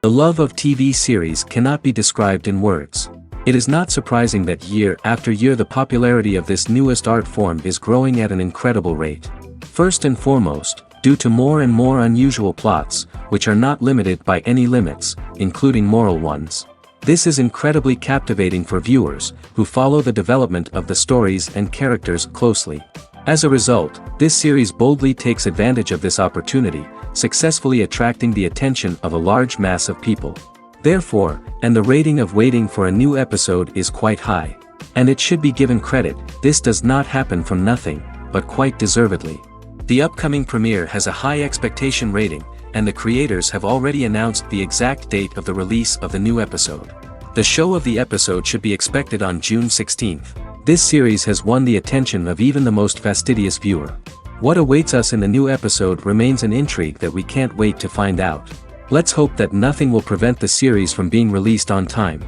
The love of TV series cannot be described in words. It is not surprising that year after year the popularity of this newest art form is growing at an incredible rate. First and foremost, due to more and more unusual plots, which are not limited by any limits, including moral ones. This is incredibly captivating for viewers, who follow the development of the stories and characters closely. As a result, this series boldly takes advantage of this opportunity, successfully attracting the attention of a large mass of people. Therefore, and the rating of waiting for a new episode is quite high. And it should be given credit, this does not happen from nothing, but quite deservedly. The upcoming premiere has a high expectation rating, and the creators have already announced the exact date of the release of the new episode. The show of the episode should be expected on June 16th. This series has won the attention of even the most fastidious viewer. What awaits us in the new episode remains an intrigue that we can't wait to find out. Let's hope that nothing will prevent the series from being released on time.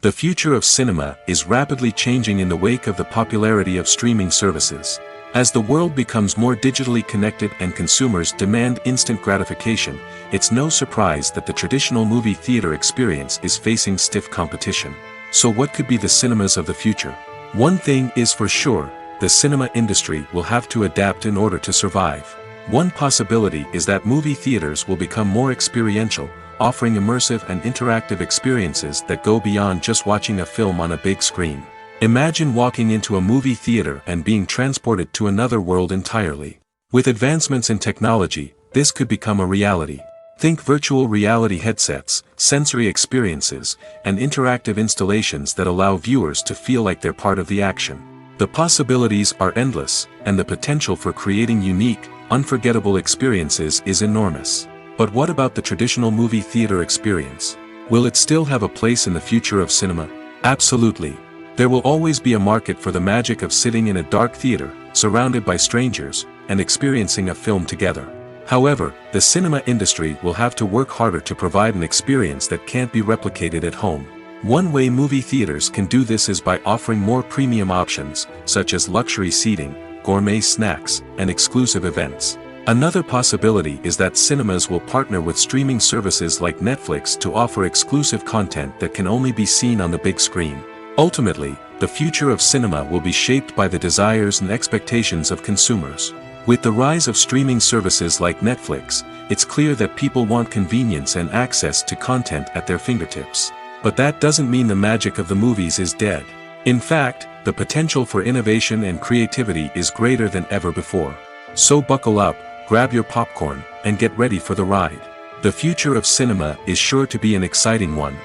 The future of cinema is rapidly changing in the wake of the popularity of streaming services. As the world becomes more digitally connected and consumers demand instant gratification, it's no surprise that the traditional movie theater experience is facing stiff competition. So what could be the cinemas of the future? One thing is for sure, the cinema industry will have to adapt in order to survive. One possibility is that movie theaters will become more experiential, offering immersive and interactive experiences that go beyond just watching a film on a big screen. Imagine walking into a movie theater and being transported to another world entirely. With advancements in technology, this could become a reality. Think virtual reality headsets, sensory experiences, and interactive installations that allow viewers to feel like they're part of the action. The possibilities are endless, and the potential for creating unique, unforgettable experiences is enormous. But what about the traditional movie theater experience? Will it still have a place in the future of cinema? Absolutely. There will always be a market for the magic of sitting in a dark theater, surrounded by strangers, and experiencing a film together. However, the cinema industry will have to work harder to provide an experience that can't be replicated at home. One way movie theaters can do this is by offering more premium options, such as luxury seating, gourmet snacks, and exclusive events. Another possibility is that cinemas will partner with streaming services like Netflix to offer exclusive content that can only be seen on the big screen. Ultimately, the future of cinema will be shaped by the desires and expectations of consumers. With the rise of streaming services like Netflix, it's clear that people want convenience and access to content at their fingertips. But that doesn't mean the magic of the movies is dead. In fact, the potential for innovation and creativity is greater than ever before. So buckle up, grab your popcorn, and get ready for the ride. The future of cinema is sure to be an exciting one.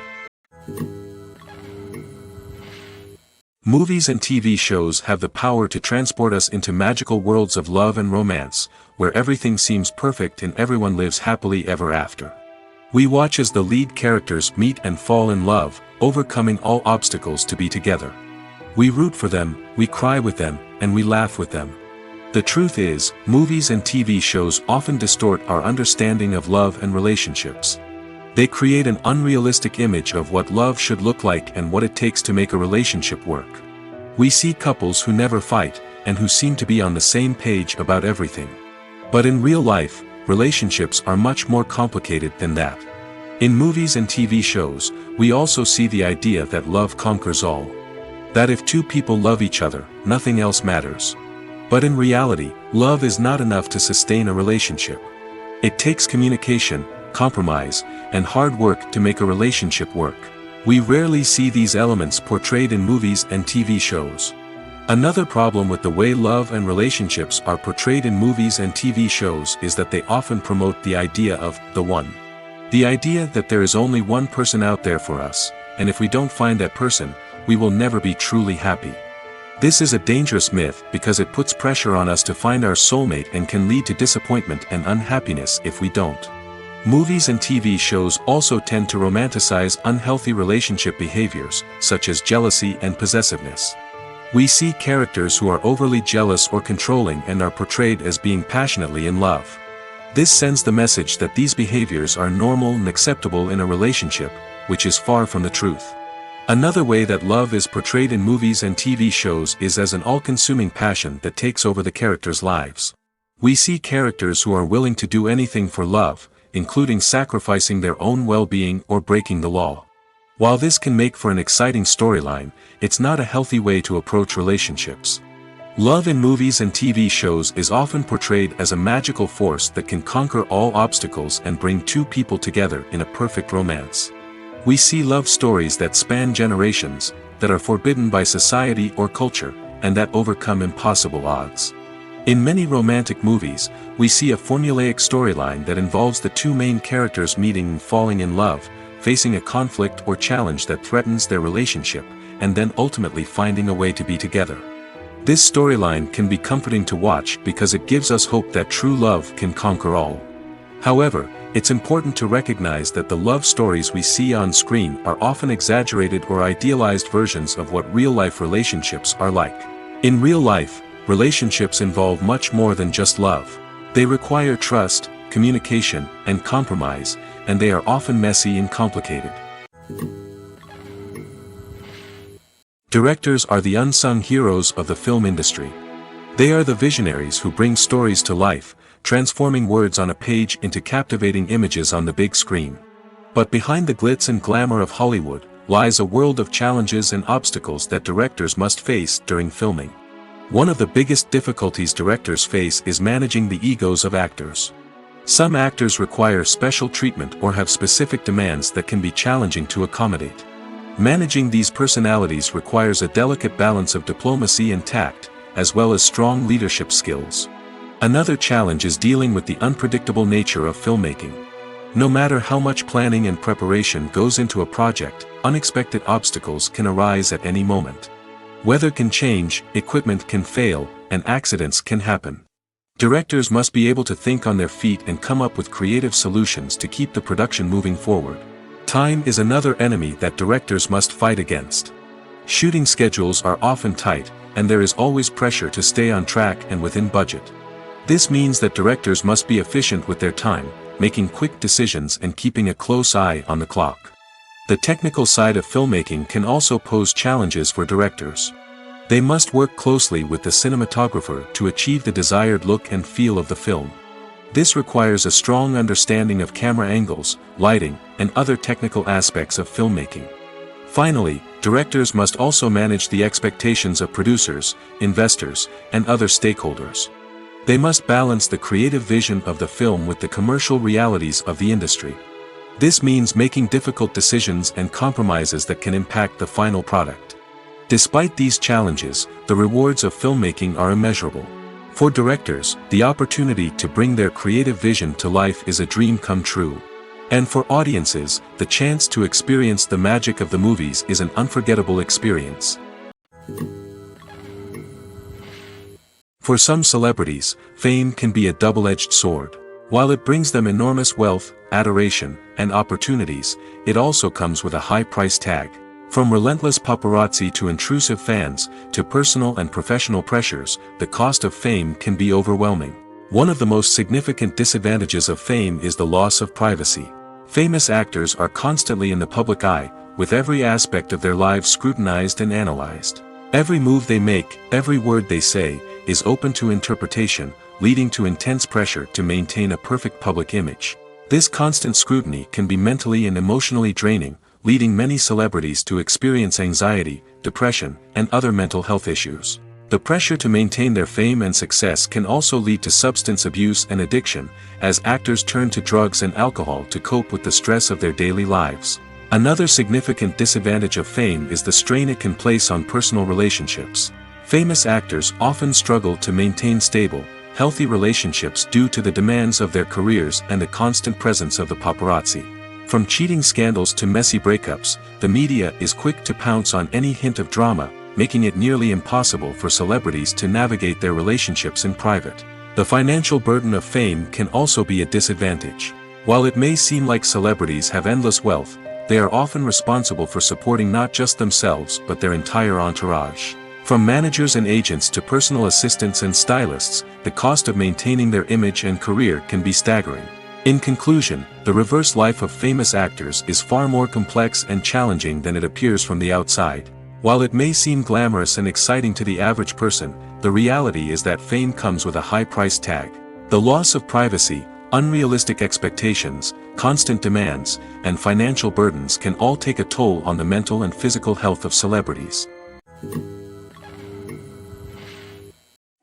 Movies and TV shows have the power to transport us into magical worlds of love and romance, where everything seems perfect and everyone lives happily ever after. We watch as the lead characters meet and fall in love, overcoming all obstacles to be together. We root for them, we cry with them, and we laugh with them. The truth is, movies and TV shows often distort our understanding of love and relationships. They create an unrealistic image of what love should look like and what it takes to make a relationship work. We see couples who never fight, and who seem to be on the same page about everything. But in real life, relationships are much more complicated than that. In movies and TV shows, we also see the idea that love conquers all. That if two people love each other, nothing else matters. But in reality, love is not enough to sustain a relationship. It takes communication, compromise, and hard work to make a relationship work. We rarely see these elements portrayed in movies and TV shows. Another problem with the way love and relationships are portrayed in movies and TV shows is that they often promote the idea of the one. The idea that there is only one person out there for us, and if we don't find that person, we will never be truly happy. This is a dangerous myth because it puts pressure on us to find our soulmate and can lead to disappointment and unhappiness if we don't. Movies and TV shows also tend to romanticize unhealthy relationship behaviors, such as jealousy and possessiveness. We see characters who are overly jealous or controlling and are portrayed as being passionately in love. This sends the message that these behaviors are normal and acceptable in a relationship, which is far from the truth. Another way that love is portrayed in movies and TV shows is as an all-consuming passion that takes over the characters' lives. We see characters who are willing to do anything for love, including sacrificing their own well-being or breaking the law. While this can make for an exciting storyline, it's not a healthy way to approach relationships. Love in movies and TV shows is often portrayed as a magical force that can conquer all obstacles and bring two people together in a perfect romance. We see love stories that span generations, that are forbidden by society or culture, and that overcome impossible odds. In many romantic movies, we see a formulaic storyline that involves the two main characters meeting and falling in love, facing a conflict or challenge that threatens their relationship, and then ultimately finding a way to be together. This storyline can be comforting to watch because it gives us hope that true love can conquer all. However, it's important to recognize that the love stories we see on screen are often exaggerated or idealized versions of what real-life relationships are like. In real life, relationships involve much more than just love. They require trust, communication, and compromise, and they are often messy and complicated. Directors are the unsung heroes of the film industry. They are the visionaries who bring stories to life, transforming words on a page into captivating images on the big screen. But behind the glitz and glamour of Hollywood, lies a world of challenges and obstacles that directors must face during filming. One of the biggest difficulties directors face is managing the egos of actors. Some actors require special treatment or have specific demands that can be challenging to accommodate. Managing these personalities requires a delicate balance of diplomacy and tact, as well as strong leadership skills. Another challenge is dealing with the unpredictable nature of filmmaking. No matter how much planning and preparation goes into a project, unexpected obstacles can arise at any moment. Weather can change, equipment can fail, and accidents can happen. Directors must be able to think on their feet and come up with creative solutions to keep the production moving forward. Time is another enemy that directors must fight against. Shooting schedules are often tight, and there is always pressure to stay on track and within budget. This means that directors must be efficient with their time, making quick decisions and keeping a close eye on the clock. The technical side of filmmaking can also pose challenges for directors. They must work closely with the cinematographer to achieve the desired look and feel of the film. This requires a strong understanding of camera angles, lighting, and other technical aspects of filmmaking. Finally, directors must also manage the expectations of producers, investors, and other stakeholders. They must balance the creative vision of the film with the commercial realities of the industry. This means making difficult decisions and compromises that can impact the final product. Despite these challenges, the rewards of filmmaking are immeasurable. For directors, the opportunity to bring their creative vision to life is a dream come true. And for audiences, the chance to experience the magic of the movies is an unforgettable experience. For some celebrities, fame can be a double-edged sword. While it brings them enormous wealth, adoration, and opportunities, it also comes with a high price tag. From relentless paparazzi to intrusive fans, to personal and professional pressures, the cost of fame can be overwhelming. One of the most significant disadvantages of fame is the loss of privacy. Famous actors are constantly in the public eye, with every aspect of their lives scrutinized and analyzed. Every move they make, every word they say, is open to interpretation, leading to intense pressure to maintain a perfect public image. This constant scrutiny can be mentally and emotionally draining, leading many celebrities to experience anxiety, depression, and other mental health issues. The pressure to maintain their fame and success can also lead to substance abuse and addiction, as actors turn to drugs and alcohol to cope with the stress of their daily lives. Another significant disadvantage of fame is the strain it can place on personal relationships. Famous actors often struggle to maintain stable, healthy relationships due to the demands of their careers and the constant presence of the paparazzi. From cheating scandals to messy breakups, the media is quick to pounce on any hint of drama, making it nearly impossible for celebrities to navigate their relationships in private. The financial burden of fame can also be a disadvantage. While it may seem like celebrities have endless wealth, they are often responsible for supporting not just themselves but their entire entourage. From managers and agents to personal assistants and stylists, the cost of maintaining their image and career can be staggering. In conclusion, the reverse life of famous actors is far more complex and challenging than it appears from the outside. While it may seem glamorous and exciting to the average person, the reality is that fame comes with a high price tag. The loss of privacy, unrealistic expectations, constant demands, and financial burdens can all take a toll on the mental and physical health of celebrities.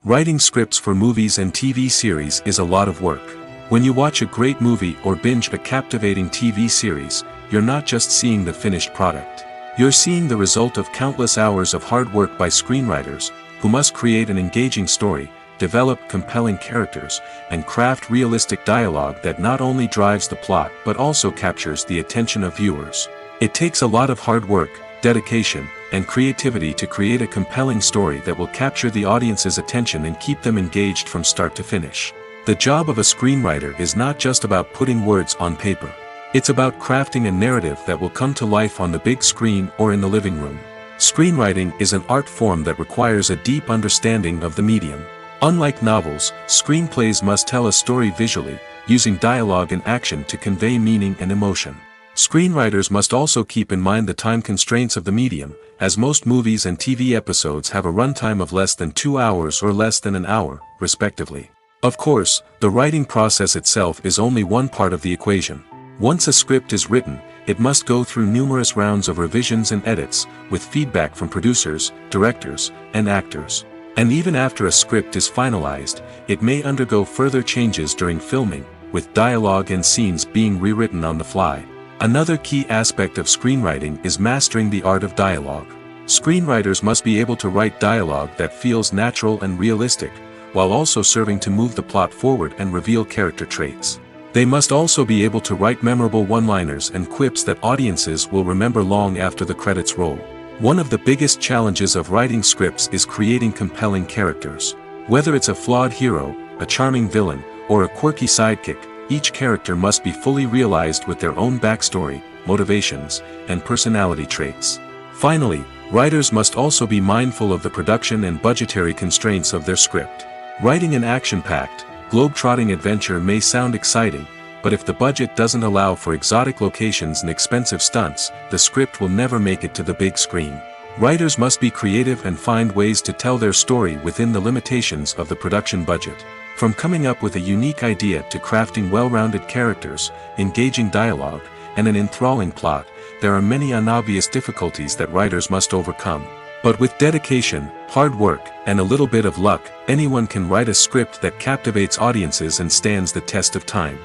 Writing scripts for movies and TV series is a lot of work. When you watch a great movie or binge a captivating TV series, you're not just seeing the finished product. You're seeing the result of countless hours of hard work by screenwriters, who must create an engaging story, develop compelling characters, and craft realistic dialogue that not only drives the plot but also captures the attention of viewers. It takes a lot of hard work, dedication, and creativity to create a compelling story that will capture the audience's attention and keep them engaged from start to finish. The job of a screenwriter is not just about putting words on paper. It's about crafting a narrative that will come to life on the big screen or in the living room. Screenwriting is an art form that requires a deep understanding of the medium. Unlike novels, screenplays must tell a story visually, using dialogue and action to convey meaning and emotion. Screenwriters must also keep in mind the time constraints of the medium, as most movies and TV episodes have a runtime of less than 2 hours or less than an hour, respectively. Of course, the writing process itself is only one part of the equation. Once a script is written, it must go through numerous rounds of revisions and edits, with feedback from producers, directors, and actors. And even after a script is finalized, it may undergo further changes during filming, with dialogue and scenes being rewritten on the fly. Another key aspect of screenwriting is mastering the art of dialogue. Screenwriters must be able to write dialogue that feels natural and realistic, while also serving to move the plot forward and reveal character traits. They must also be able to write memorable one-liners and quips that audiences will remember long after the credits roll. One of the biggest challenges of writing scripts is creating compelling characters. Whether it's a flawed hero, a charming villain, or a quirky sidekick, each character must be fully realized with their own backstory, motivations, and personality traits. Finally, writers must also be mindful of the production and budgetary constraints of their script. Writing an action-packed, globe-trotting adventure may sound exciting, but if the budget doesn't allow for exotic locations and expensive stunts, the script will never make it to the big screen. Writers must be creative and find ways to tell their story within the limitations of the production budget. From coming up with a unique idea to crafting well-rounded characters, engaging dialogue, and an enthralling plot, there are many unobvious difficulties that writers must overcome. But with dedication, hard work, and a little bit of luck, anyone can write a script that captivates audiences and stands the test of time.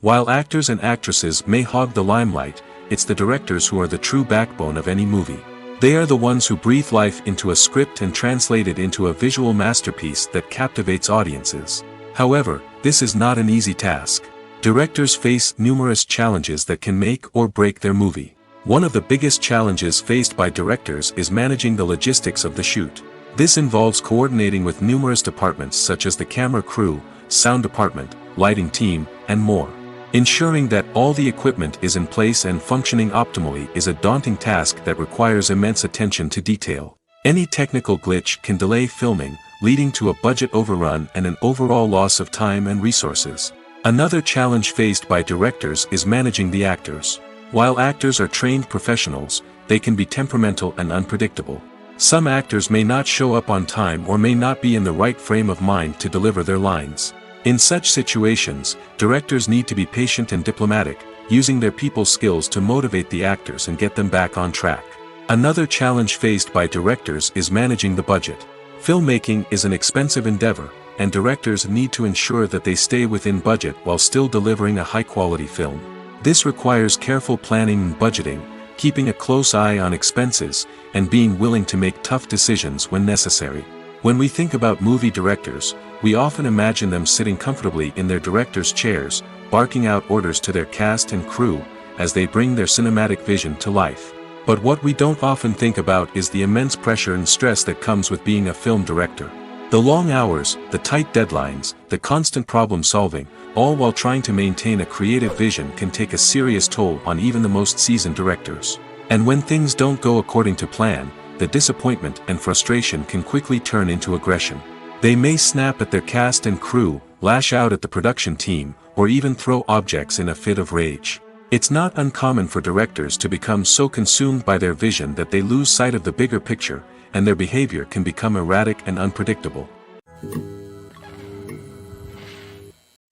While actors and actresses may hog the limelight, it's the directors who are the true backbone of any movie. They are the ones who breathe life into a script and translate it into a visual masterpiece that captivates audiences. However, this is not an easy task. Directors face numerous challenges that can make or break their movie. One of the biggest challenges faced by directors is managing the logistics of the shoot. This involves coordinating with numerous departments such as the camera crew, sound department, lighting team, and more. Ensuring that all the equipment is in place and functioning optimally is a daunting task that requires immense attention to detail. Any technical glitch can delay filming, leading to a budget overrun and an overall loss of time and resources. Another challenge faced by directors is managing the actors. While actors are trained professionals, they can be temperamental and unpredictable. Some actors may not show up on time or may not be in the right frame of mind to deliver their lines. In such situations, directors need to be patient and diplomatic, using their people skills to motivate the actors and get them back on track. Another challenge faced by directors is managing the budget. Filmmaking is an expensive endeavor, and directors need to ensure that they stay within budget while still delivering a high-quality film. This requires careful planning and budgeting, keeping a close eye on expenses, and being willing to make tough decisions when necessary. When we think about movie directors, we often imagine them sitting comfortably in their director's chairs, barking out orders to their cast and crew, as they bring their cinematic vision to life. But what we don't often think about is the immense pressure and stress that comes with being a film director. The long hours, the tight deadlines, the constant problem solving, all while trying to maintain a creative vision can take a serious toll on even the most seasoned directors. And when things don't go according to plan, the disappointment and frustration can quickly turn into aggression. They may snap at their cast and crew, lash out at the production team, or even throw objects in a fit of rage. It's not uncommon for directors to become so consumed by their vision that they lose sight of the bigger picture, and their behavior can become erratic and unpredictable.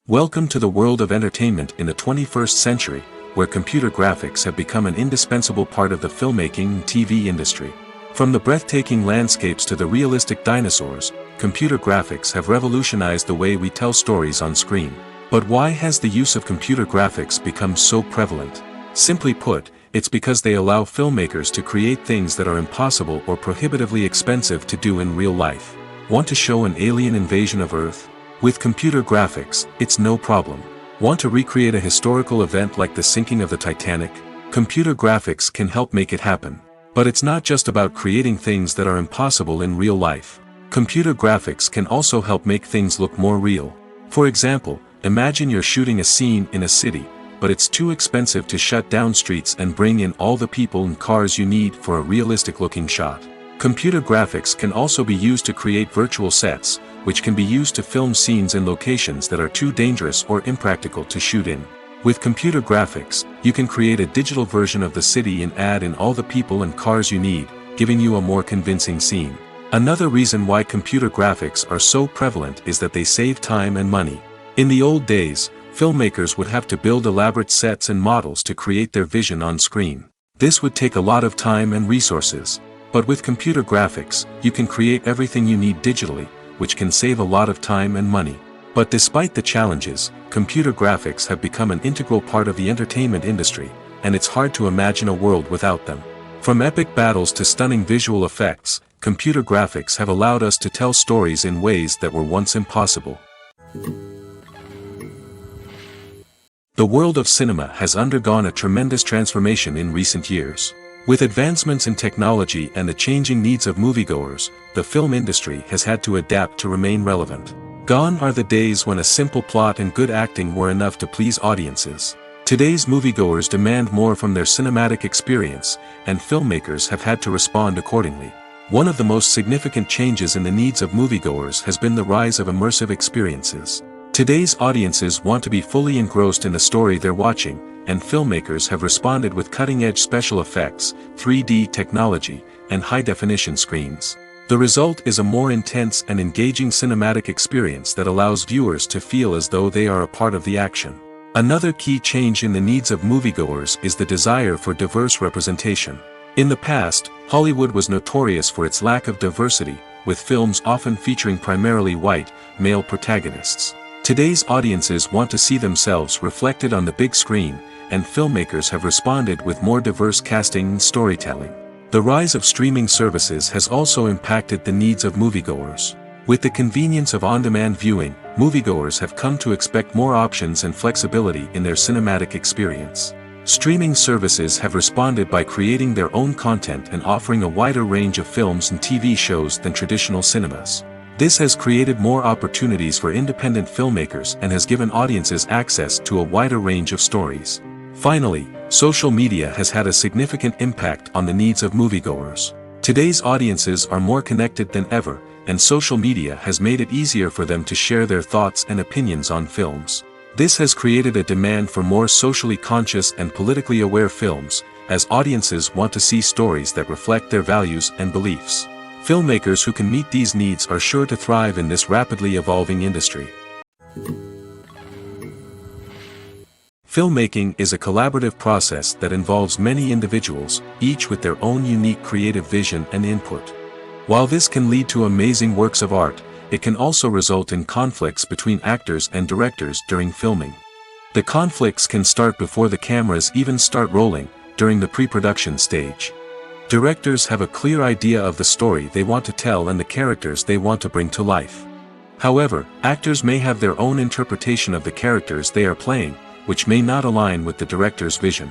Welcome to the world of entertainment in the 21st century, where computer graphics have become an indispensable part of the filmmaking and TV industry. From the breathtaking landscapes to the realistic dinosaurs, computer graphics have revolutionized the way we tell stories on screen. But why has the use of computer graphics become so prevalent? Simply put, it's because they allow filmmakers to create things that are impossible or prohibitively expensive to do in real life. Want to show an alien invasion of Earth? With computer graphics, it's no problem. Want to recreate a historical event like the sinking of the Titanic? Computer graphics can help make it happen. But it's not just about creating things that are impossible in real life. Computer graphics can also help make things look more real. For example, imagine you're shooting a scene in a city, but it's too expensive to shut down streets and bring in all the people and cars you need for a realistic-looking shot. Computer graphics can also be used to create virtual sets, which can be used to film scenes in locations that are too dangerous or impractical to shoot in. With computer graphics, you can create a digital version of the city and add in all the people and cars you need, giving you a more convincing scene. Another reason why computer graphics are so prevalent is that they save time and money. In the old days, filmmakers would have to build elaborate sets and models to create their vision on screen. This would take a lot of time and resources. But with computer graphics, you can create everything you need digitally, which can save a lot of time and money. But despite the challenges, computer graphics have become an integral part of the entertainment industry, and it's hard to imagine a world without them. From epic battles to stunning visual effects, computer graphics have allowed us to tell stories in ways that were once impossible. The world of cinema has undergone a tremendous transformation in recent years. With advancements in technology and the changing needs of moviegoers, the film industry has had to adapt to remain relevant. Gone are the days when a simple plot and good acting were enough to please audiences. Today's moviegoers demand more from their cinematic experience, and filmmakers have had to respond accordingly. One of the most significant changes in the needs of moviegoers has been the rise of immersive experiences. Today's audiences want to be fully engrossed in the story they're watching, and filmmakers have responded with cutting-edge special effects, 3D technology, and high-definition screens. The result is a more intense and engaging cinematic experience that allows viewers to feel as though they are a part of the action. Another key change in the needs of moviegoers is the desire for diverse representation. In the past, Hollywood was notorious for its lack of diversity, with films often featuring primarily white, male protagonists. Today's audiences want to see themselves reflected on the big screen, and filmmakers have responded with more diverse casting and storytelling. The rise of streaming services has also impacted the needs of moviegoers. With the convenience of on-demand viewing, moviegoers have come to expect more options and flexibility in their cinematic experience. Streaming services have responded by creating their own content and offering a wider range of films and TV shows than traditional cinemas. This has created more opportunities for independent filmmakers and has given audiences access to a wider range of stories. Finally, social media has had a significant impact on the needs of moviegoers. Today's audiences are more connected than ever, and social media has made it easier for them to share their thoughts and opinions on films. This has created a demand for more socially conscious and politically aware films, as audiences want to see stories that reflect their values and beliefs. Filmmakers who can meet these needs are sure to thrive in this rapidly evolving industry. Filmmaking is a collaborative process that involves many individuals, each with their own unique creative vision and input. While this can lead to amazing works of art, it can also result in conflicts between actors and directors during filming. The conflicts can start before the cameras even start rolling, during the pre-production stage. Directors have a clear idea of the story they want to tell and the characters they want to bring to life. However, actors may have their own interpretation of the characters they are playing, which may not align with the director's vision.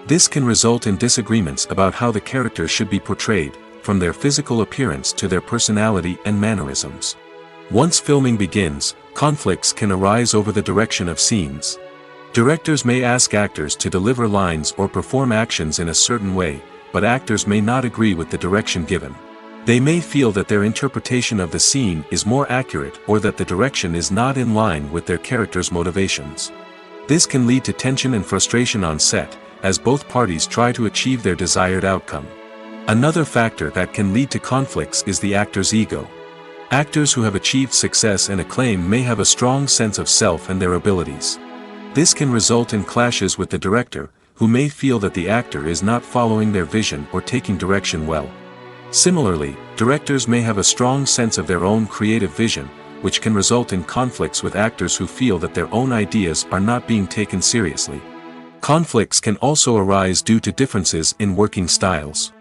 This can result in disagreements about how the characters should be portrayed, from their physical appearance to their personality and mannerisms. Once filming begins, conflicts can arise over the direction of scenes. Directors may ask actors to deliver lines or perform actions in a certain way, but actors may not agree with the direction given. They may feel that their interpretation of the scene is more accurate or that the direction is not in line with their character's motivations. This can lead to tension and frustration on set, as both parties try to achieve their desired outcome. Another factor that can lead to conflicts is the actor's ego. Actors who have achieved success and acclaim may have a strong sense of self and their abilities. This can result in clashes with the director, who may feel that the actor is not following their vision or taking direction well. Similarly, directors may have a strong sense of their own creative vision, which can result in conflicts with actors who feel that their own ideas are not being taken seriously. Conflicts can also arise due to differences in working styles.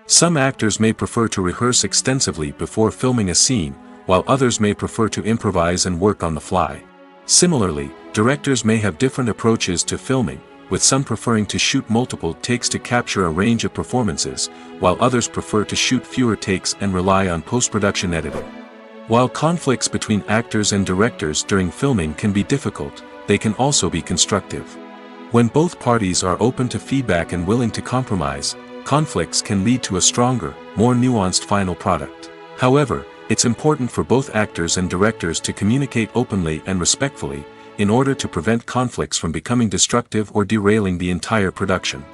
Some actors may prefer to rehearse extensively before filming a scene, while others may prefer to improvise and work on the fly. Similarly, directors may have different approaches to filming, with some preferring to shoot multiple takes to capture a range of performances, while others prefer to shoot fewer takes and rely on post-production editing. While conflicts between actors and directors during filming can be difficult, they can also be constructive. When both parties are open to feedback and willing to compromise, conflicts can lead to a stronger, more nuanced final product. However, it's important for both actors and directors to communicate openly and respectfully, in order to prevent conflicts from becoming destructive or derailing the entire production.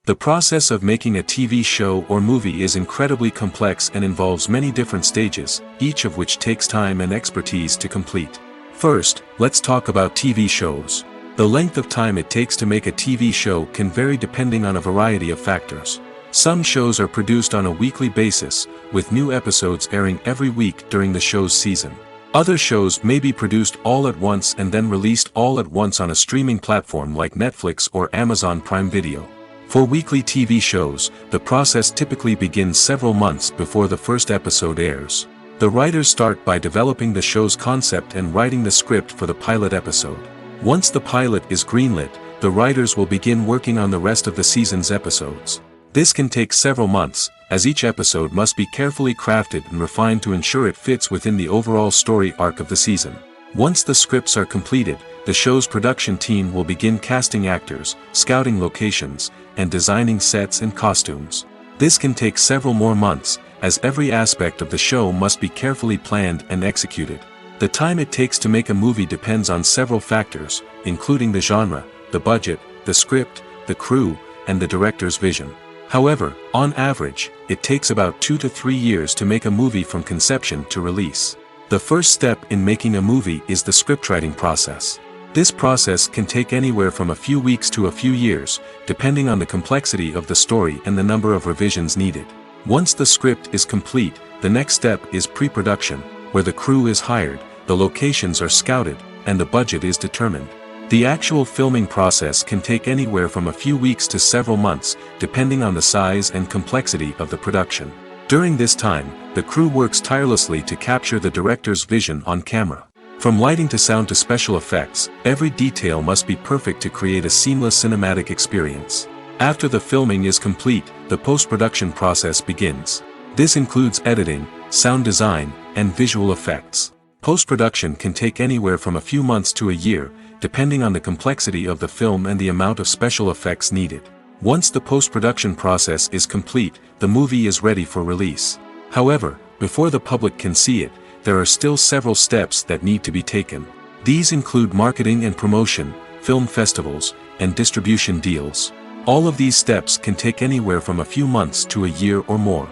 The process of making a TV show or movie is incredibly complex and involves many different stages, each of which takes time and expertise to complete. First, let's talk about TV shows. The length of time it takes to make a TV show can vary depending on a variety of factors. Some shows are produced on a weekly basis, with new episodes airing every week during the show's season. Other shows may be produced all at once and then released all at once on a streaming platform like Netflix or Amazon Prime Video. For weekly TV shows, the process typically begins several months before the first episode airs. The writers start by developing the show's concept and writing the script for the pilot episode. Once the pilot is greenlit, the writers will begin working on the rest of the season's episodes. This can take several months, as each episode must be carefully crafted and refined to ensure it fits within the overall story arc of the season. Once the scripts are completed, the show's production team will begin casting actors, scouting locations, and designing sets and costumes. This can take several more months, as every aspect of the show must be carefully planned and executed. The time it takes to make a movie depends on several factors, including the genre, the budget, the script, the crew, and the director's vision. However, on average, it takes about 2 to 3 years to make a movie from conception to release. The first step in making a movie is the scriptwriting process. This process can take anywhere from a few weeks to a few years, depending on the complexity of the story and the number of revisions needed. Once the script is complete, the next step is pre-production, where the crew is hired, the locations are scouted, and the budget is determined. The actual filming process can take anywhere from a few weeks to several months, depending on the size and complexity of the production. During this time, the crew works tirelessly to capture the director's vision on camera. From lighting to sound to special effects, every detail must be perfect to create a seamless cinematic experience. After the filming is complete, the post-production process begins. This includes editing, sound design, and visual effects. Post-production can take anywhere from a few months to a year, depending on the complexity of the film and the amount of special effects needed. Once the post-production process is complete, the movie is ready for release. However, before the public can see it, there are still several steps that need to be taken. These include marketing and promotion, film festivals, and distribution deals. All of these steps can take anywhere from a few months to a year or more.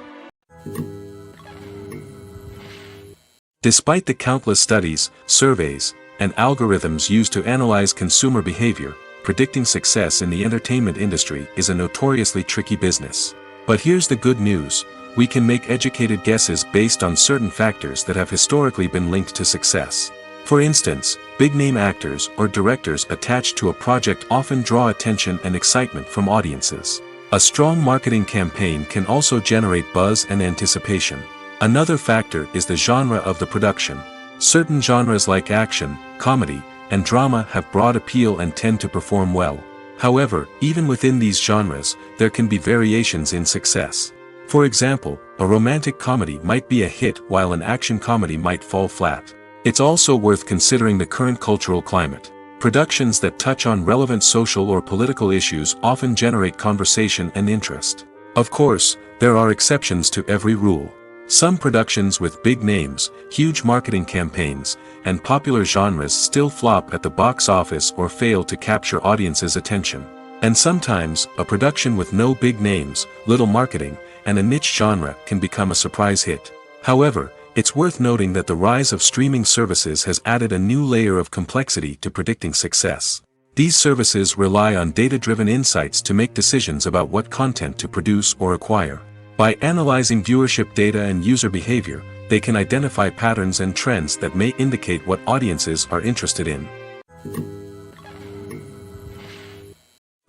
Despite the countless studies, surveys, and algorithms used to analyze consumer behavior, predicting success in the entertainment industry is a notoriously tricky business. But here's the good news: we can make educated guesses based on certain factors that have historically been linked to success. For instance, big-name actors or directors attached to a project often draw attention and excitement from audiences. A strong marketing campaign can also generate buzz and anticipation. Another factor is the genre of the production. Certain genres like action, comedy, and drama have broad appeal and tend to perform well. However, even within these genres, there can be variations in success. For example, a romantic comedy might be a hit while an action comedy might fall flat. It's also worth considering the current cultural climate. Productions that touch on relevant social or political issues often generate conversation and interest. Of course, there are exceptions to every rule. Some productions with big names, huge marketing campaigns, and popular genres still flop at the box office or fail to capture audiences' attention. And sometimes, a production with no big names, little marketing, and a niche genre can become a surprise hit. However, it's worth noting that the rise of streaming services has added a new layer of complexity to predicting success. These services rely on data-driven insights to make decisions about what content to produce or acquire. By analyzing viewership data and user behavior, they can identify patterns and trends that may indicate what audiences are interested in.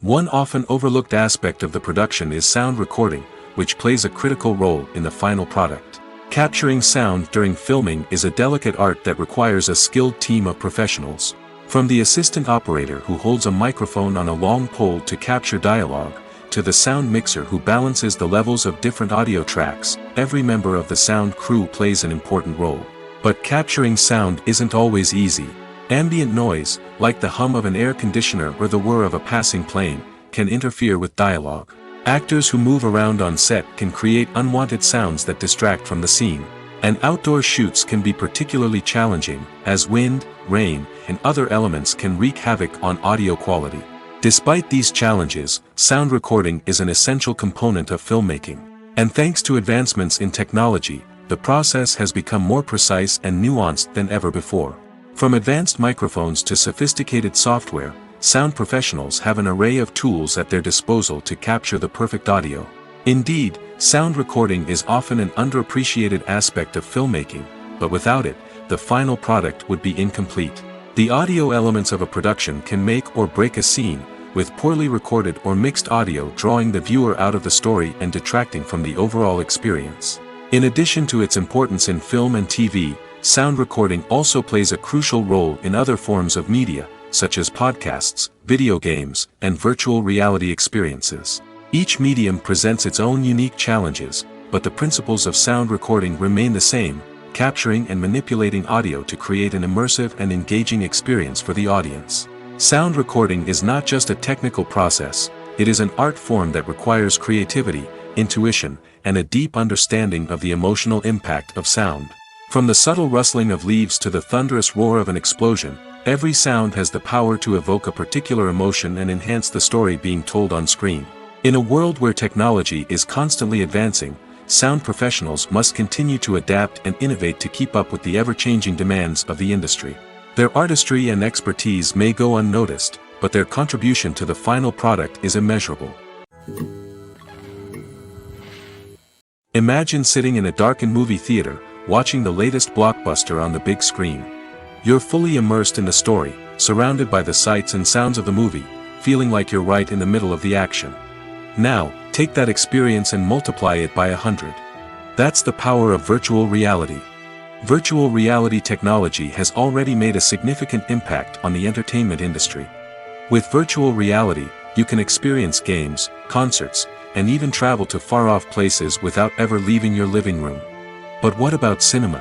One often overlooked aspect of the production is sound recording, which plays a critical role in the final product. Capturing sound during filming is a delicate art that requires a skilled team of professionals. From the assistant operator who holds a microphone on a long pole to capture dialogue, to the sound mixer who balances the levels of different audio tracks, every member of the sound crew plays an important role. But capturing sound isn't always easy. Ambient noise, like the hum of an air conditioner or the whir of a passing plane, can interfere with dialogue. Actors who move around on set can create unwanted sounds that distract from the scene. And outdoor shoots can be particularly challenging, as wind, rain, and other elements can wreak havoc on audio quality. Despite these challenges, sound recording is an essential component of filmmaking. And thanks to advancements in technology, the process has become more precise and nuanced than ever before. From advanced microphones to sophisticated software, sound professionals have an array of tools at their disposal to capture the perfect audio. Indeed, sound recording is often an underappreciated aspect of filmmaking, but without it, the final product would be incomplete. The audio elements of a production can make or break a scene, with poorly recorded or mixed audio drawing the viewer out of the story and detracting from the overall experience. In addition to its importance in film and TV, sound recording also plays a crucial role in other forms of media, such as podcasts, video games, and virtual reality experiences. Each medium presents its own unique challenges, but the principles of sound recording remain the same, capturing and manipulating audio to create an immersive and engaging experience for the audience. Sound recording is not just a technical process, it is an art form that requires creativity, intuition, and a deep understanding of the emotional impact of sound. From the subtle rustling of leaves to the thunderous roar of an explosion, every sound has the power to evoke a particular emotion and enhance the story being told on screen. In a world where technology is constantly advancing, sound professionals must continue to adapt and innovate to keep up with the ever-changing demands of the industry. Their artistry and expertise may go unnoticed, but their contribution to the final product is immeasurable. Imagine sitting in a darkened movie theater, watching the latest blockbuster on the big screen. You're fully immersed in the story, surrounded by the sights and sounds of the movie, feeling like you're right in the middle of the action. Now, take that experience and multiply it by 100. That's the power of virtual reality. Virtual reality technology has already made a significant impact on the entertainment industry. With virtual reality, you can experience games, concerts, and even travel to far-off places without ever leaving your living room. But what about cinema?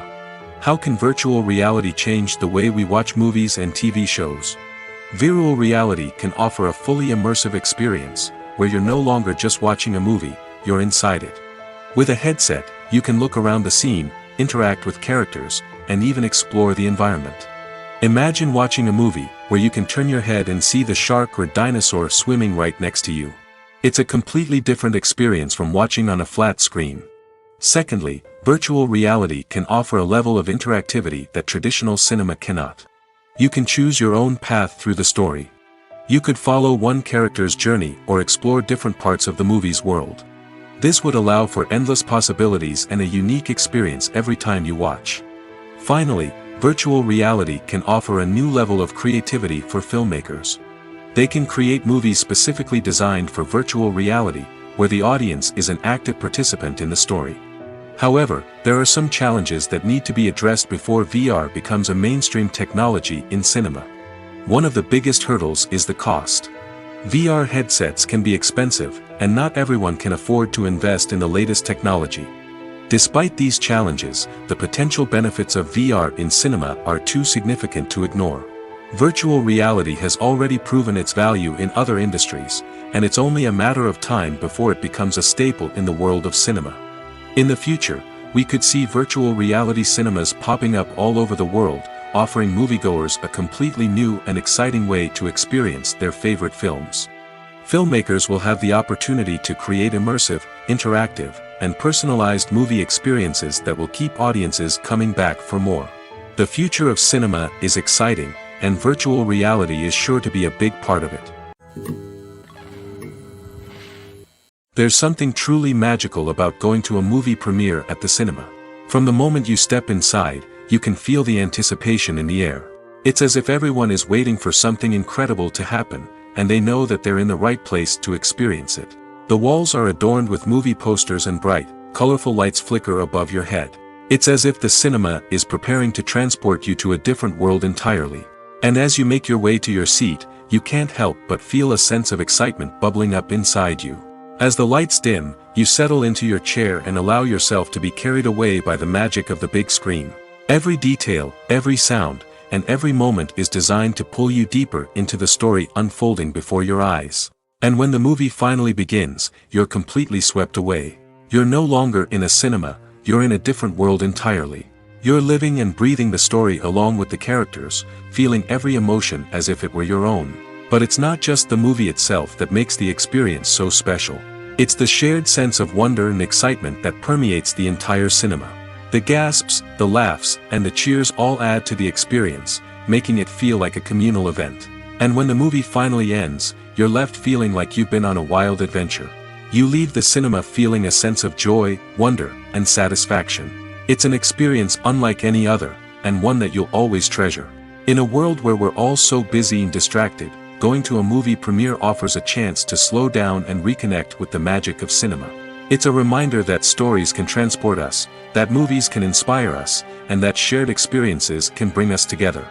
How can virtual reality change the way we watch movies and TV shows? Virtual reality can offer a fully immersive experience, where you're no longer just watching a movie, you're inside it. With a headset, you can look around the scene, interact with characters, and even explore the environment. Imagine watching a movie, where you can turn your head and see the shark or dinosaur swimming right next to you. It's a completely different experience from watching on a flat screen. Secondly, virtual reality can offer a level of interactivity that traditional cinema cannot. You can choose your own path through the story. You could follow one character's journey or explore different parts of the movie's world. This would allow for endless possibilities and a unique experience every time you watch. Finally, virtual reality can offer a new level of creativity for filmmakers. They can create movies specifically designed for virtual reality, where the audience is an active participant in the story. However, there are some challenges that need to be addressed before VR becomes a mainstream technology in cinema. One of the biggest hurdles is the cost. VR headsets can be expensive, and not everyone can afford to invest in the latest technology. Despite these challenges, the potential benefits of VR in cinema are too significant to ignore. Virtual reality has already proven its value in other industries, and it's only a matter of time before it becomes a staple in the world of cinema. In the future, we could see virtual reality cinemas popping up all over the world, offering moviegoers a completely new and exciting way to experience their favorite films. Filmmakers will have the opportunity to create immersive, interactive, and personalized movie experiences that will keep audiences coming back for more. The future of cinema is exciting, and virtual reality is sure to be a big part of it. There's something truly magical about going to a movie premiere at the cinema. From the moment you step inside, you can feel the anticipation in the air. It's as if everyone is waiting for something incredible to happen, and they know that they're in the right place to experience it. The walls are adorned with movie posters and bright, colorful lights flicker above your head. It's as if the cinema is preparing to transport you to a different world entirely. And as you make your way to your seat, you can't help but feel a sense of excitement bubbling up inside you. As the lights dim, you settle into your chair and allow yourself to be carried away by the magic of the big screen. Every detail, every sound, and every moment is designed to pull you deeper into the story unfolding before your eyes. And when the movie finally begins, you're completely swept away. You're no longer in a cinema, you're in a different world entirely. You're living and breathing the story along with the characters, feeling every emotion as if it were your own. But it's not just the movie itself that makes the experience so special. It's the shared sense of wonder and excitement that permeates the entire cinema. The gasps, the laughs, and the cheers all add to the experience, making it feel like a communal event. And when the movie finally ends, you're left feeling like you've been on a wild adventure. You leave the cinema feeling a sense of joy, wonder, and satisfaction. It's an experience unlike any other, and one that you'll always treasure. In a world where we're all so busy and distracted, going to a movie premiere offers a chance to slow down and reconnect with the magic of cinema. It's a reminder that stories can transport us, that movies can inspire us, and that shared experiences can bring us together.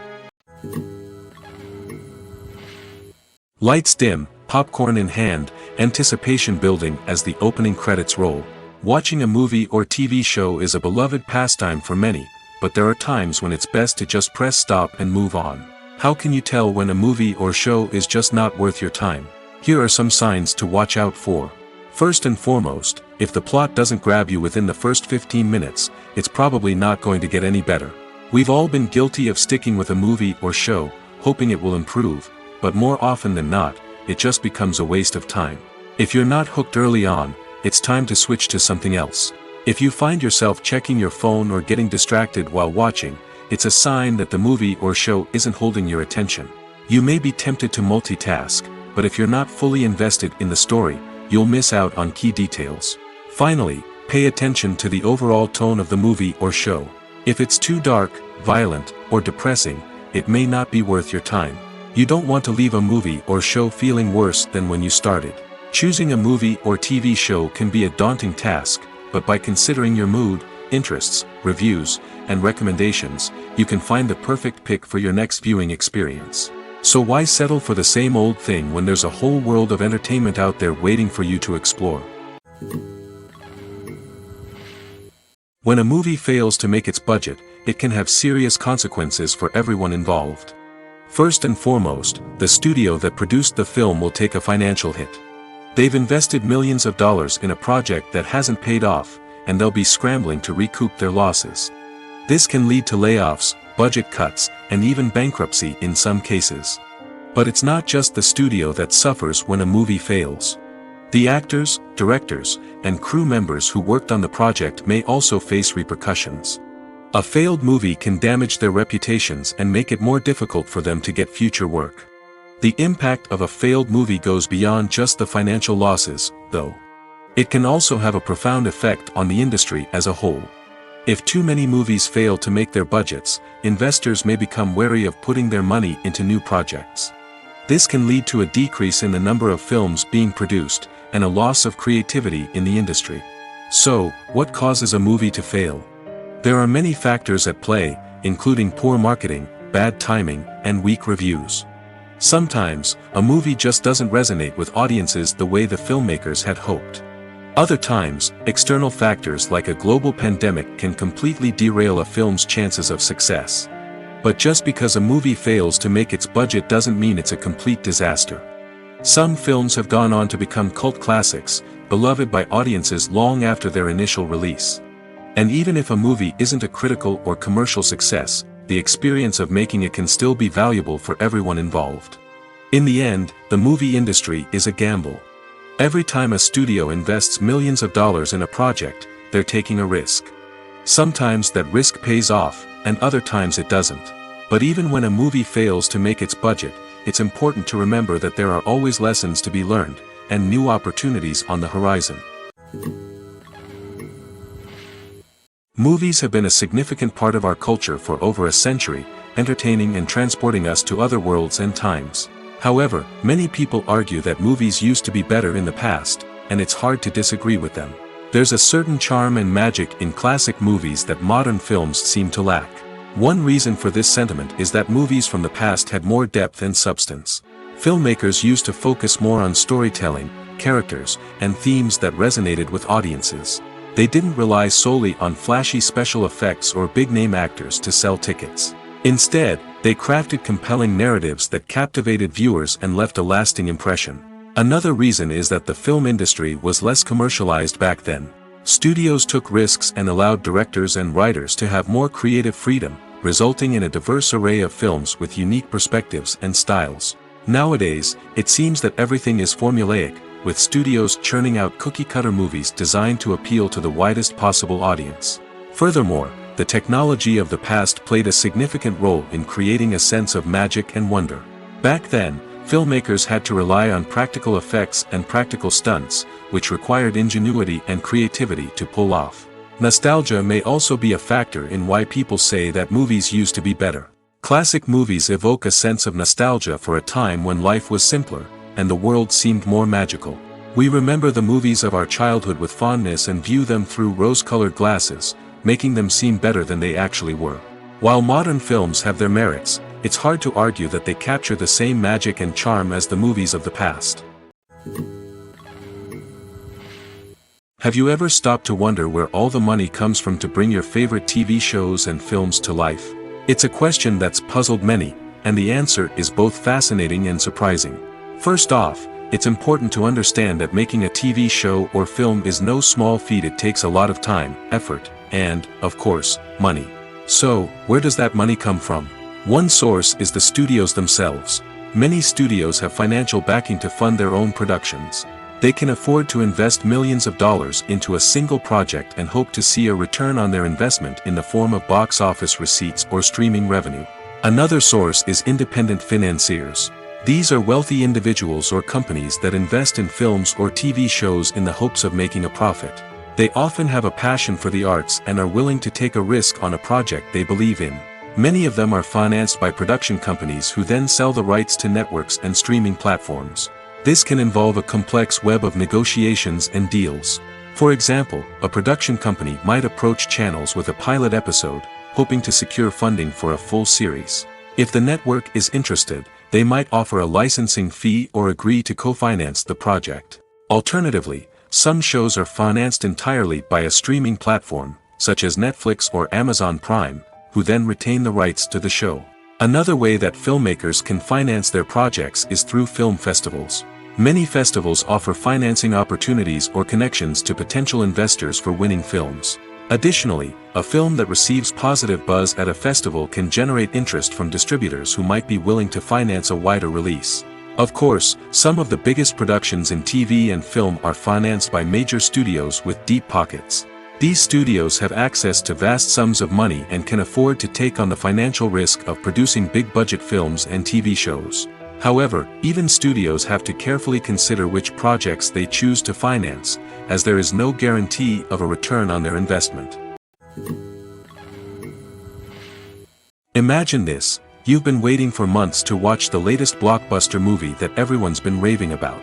Lights dim, popcorn in hand, anticipation building as the opening credits roll. Watching a movie or TV show is a beloved pastime for many, but there are times when it's best to just press stop and move on. How can you tell when a movie or show is just not worth your time? Here are some signs to watch out for. First and foremost, if the plot doesn't grab you within the first 15 minutes, it's probably not going to get any better. We've all been guilty of sticking with a movie or show, hoping it will improve, but more often than not, it just becomes a waste of time. If you're not hooked early on, it's time to switch to something else. If you find yourself checking your phone or getting distracted while watching, it's a sign that the movie or show isn't holding your attention. You may be tempted to multitask, but if you're not fully invested in the story, you'll miss out on key details. Finally, pay attention to the overall tone of the movie or show. If it's too dark, violent, or depressing, it may not be worth your time. You don't want to leave a movie or show feeling worse than when you started. Choosing a movie or TV show can be a daunting task, but by considering your mood, interests, reviews, and recommendations, you can find the perfect pick for your next viewing experience. So why settle for the same old thing when there's a whole world of entertainment out there waiting for you to explore? When a movie fails to make its budget, it can have serious consequences for everyone involved. First and foremost, the studio that produced the film will take a financial hit. They've invested millions of dollars in a project that hasn't paid off, and they'll be scrambling to recoup their losses. This can lead to layoffs, budget cuts, and even bankruptcy in some cases. But it's not just the studio that suffers when a movie fails. The actors, directors, and crew members who worked on the project may also face repercussions. A failed movie can damage their reputations and make it more difficult for them to get future work. The impact of a failed movie goes beyond just the financial losses, though. It can also have a profound effect on the industry as a whole. If too many movies fail to make their budgets, investors may become wary of putting their money into new projects. This can lead to a decrease in the number of films being produced, and a loss of creativity in the industry. So, what causes a movie to fail? There are many factors at play, including poor marketing, bad timing, and weak reviews. Sometimes, a movie just doesn't resonate with audiences the way the filmmakers had hoped. Other times, external factors like a global pandemic can completely derail a film's chances of success. But just because a movie fails to make its budget doesn't mean it's a complete disaster. Some films have gone on to become cult classics, beloved by audiences long after their initial release. And even if a movie isn't a critical or commercial success, the experience of making it can still be valuable for everyone involved. In the end, the movie industry is a gamble. Every time a studio invests millions of dollars in a project, they're taking a risk. Sometimes that risk pays off, and other times it doesn't. But even when a movie fails to make its budget, it's important to remember that there are always lessons to be learned, and new opportunities on the horizon. Movies have been a significant part of our culture for over a century, entertaining and transporting us to other worlds and times. However, many people argue that movies used to be better in the past, and it's hard to disagree with them. There's a certain charm and magic in classic movies that modern films seem to lack. One reason for this sentiment is that movies from the past had more depth and substance. Filmmakers used to focus more on storytelling, characters, and themes that resonated with audiences. They didn't rely solely on flashy special effects or big-name actors to sell tickets. Instead, they crafted compelling narratives that captivated viewers and left a lasting impression. Another reason is that the film industry was less commercialized back then. Studios took risks and allowed directors and writers to have more creative freedom, resulting in a diverse array of films with unique perspectives and styles. Nowadays, it seems that everything is formulaic, with studios churning out cookie-cutter movies designed to appeal to the widest possible audience. Furthermore, the technology of the past played a significant role in creating a sense of magic and wonder. Back then, filmmakers had to rely on practical effects and practical stunts, which required ingenuity and creativity to pull off. Nostalgia may also be a factor in why people say that movies used to be better. Classic movies evoke a sense of nostalgia for a time when life was simpler, and the world seemed more magical. We remember the movies of our childhood with fondness and view them through rose-colored glasses, making them seem better than they actually were. While modern films have their merits, it's hard to argue that they capture the same magic and charm as the movies of the past. Have you ever stopped to wonder where all the money comes from to bring your favorite TV shows and films to life? It's a question that's puzzled many, and the answer is both fascinating and surprising. First off, it's important to understand that making a TV show or film is no small feat. It takes a lot of time, effort, and, of course, money. So, where does that money come from? One source is the studios themselves. Many studios have financial backing to fund their own productions. They can afford to invest millions of dollars into a single project and hope to see a return on their investment in the form of box office receipts or streaming revenue. Another source is independent financiers. These are wealthy individuals or companies that invest in films or TV shows in the hopes of making a profit. They often have a passion for the arts and are willing to take a risk on a project they believe in. Many of them are financed by production companies who then sell the rights to networks and streaming platforms. This can involve a complex web of negotiations and deals. For example, a production company might approach channels with a pilot episode, hoping to secure funding for a full series. If the network is interested, they might offer a licensing fee or agree to co-finance the project. Alternatively, some shows are financed entirely by a streaming platform, such as Netflix or Amazon Prime, who then retain the rights to the show. Another way that filmmakers can finance their projects is through film festivals. Many festivals offer financing opportunities or connections to potential investors for winning films. Additionally, a film that receives positive buzz at a festival can generate interest from distributors who might be willing to finance a wider release. Of course, some of the biggest productions in TV and film are financed by major studios with deep pockets. These studios have access to vast sums of money and can afford to take on the financial risk of producing big-budget films and TV shows. However, even studios have to carefully consider which projects they choose to finance, as there is no guarantee of a return on their investment. Imagine this: you've been waiting for months to watch the latest blockbuster movie that everyone's been raving about.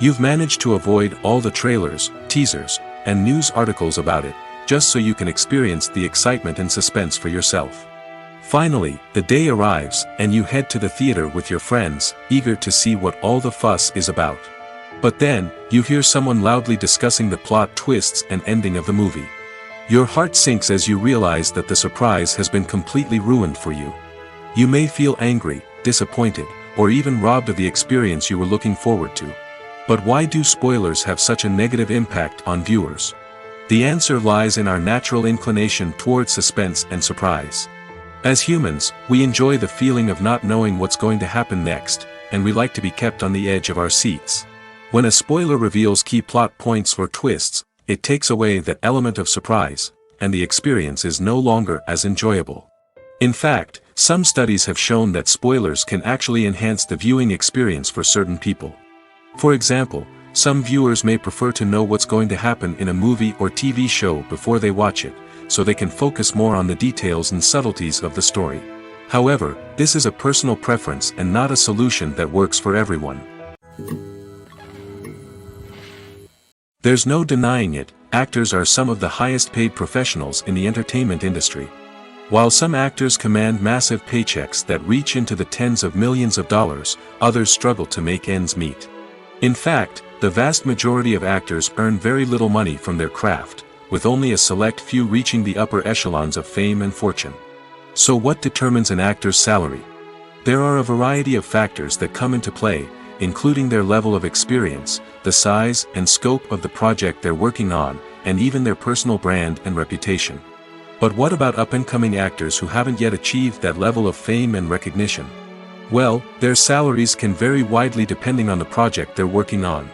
You've managed to avoid all the trailers, teasers, and news articles about it, just so you can experience the excitement and suspense for yourself. Finally, the day arrives, and you head to the theater with your friends, eager to see what all the fuss is about. But then, you hear someone loudly discussing the plot twists and ending of the movie. Your heart sinks as you realize that the surprise has been completely ruined for you. You may feel angry, disappointed, or even robbed of the experience you were looking forward to. But why do spoilers have such a negative impact on viewers? The answer lies in our natural inclination toward suspense and surprise. As humans, we enjoy the feeling of not knowing what's going to happen next, and we like to be kept on the edge of our seats. When a spoiler reveals key plot points or twists, it takes away that element of surprise, and the experience is no longer as enjoyable. In fact, some studies have shown that spoilers can actually enhance the viewing experience for certain people. For example, some viewers may prefer to know what's going to happen in a movie or TV show before they watch it, so they can focus more on the details and subtleties of the story. However, this is a personal preference and not a solution that works for everyone. There's no denying it, actors are some of the highest paid professionals in the entertainment industry. While some actors command massive paychecks that reach into the tens of millions of dollars, others struggle to make ends meet. In fact, the vast majority of actors earn very little money from their craft, with only a select few reaching the upper echelons of fame and fortune. So what determines an actor's salary? There are a variety of factors that come into play, including their level of experience, the size and scope of the project they're working on, and even their personal brand and reputation. But what about up-and-coming actors who haven't yet achieved that level of fame and recognition? Well, their salaries can vary widely depending on the project they're working on.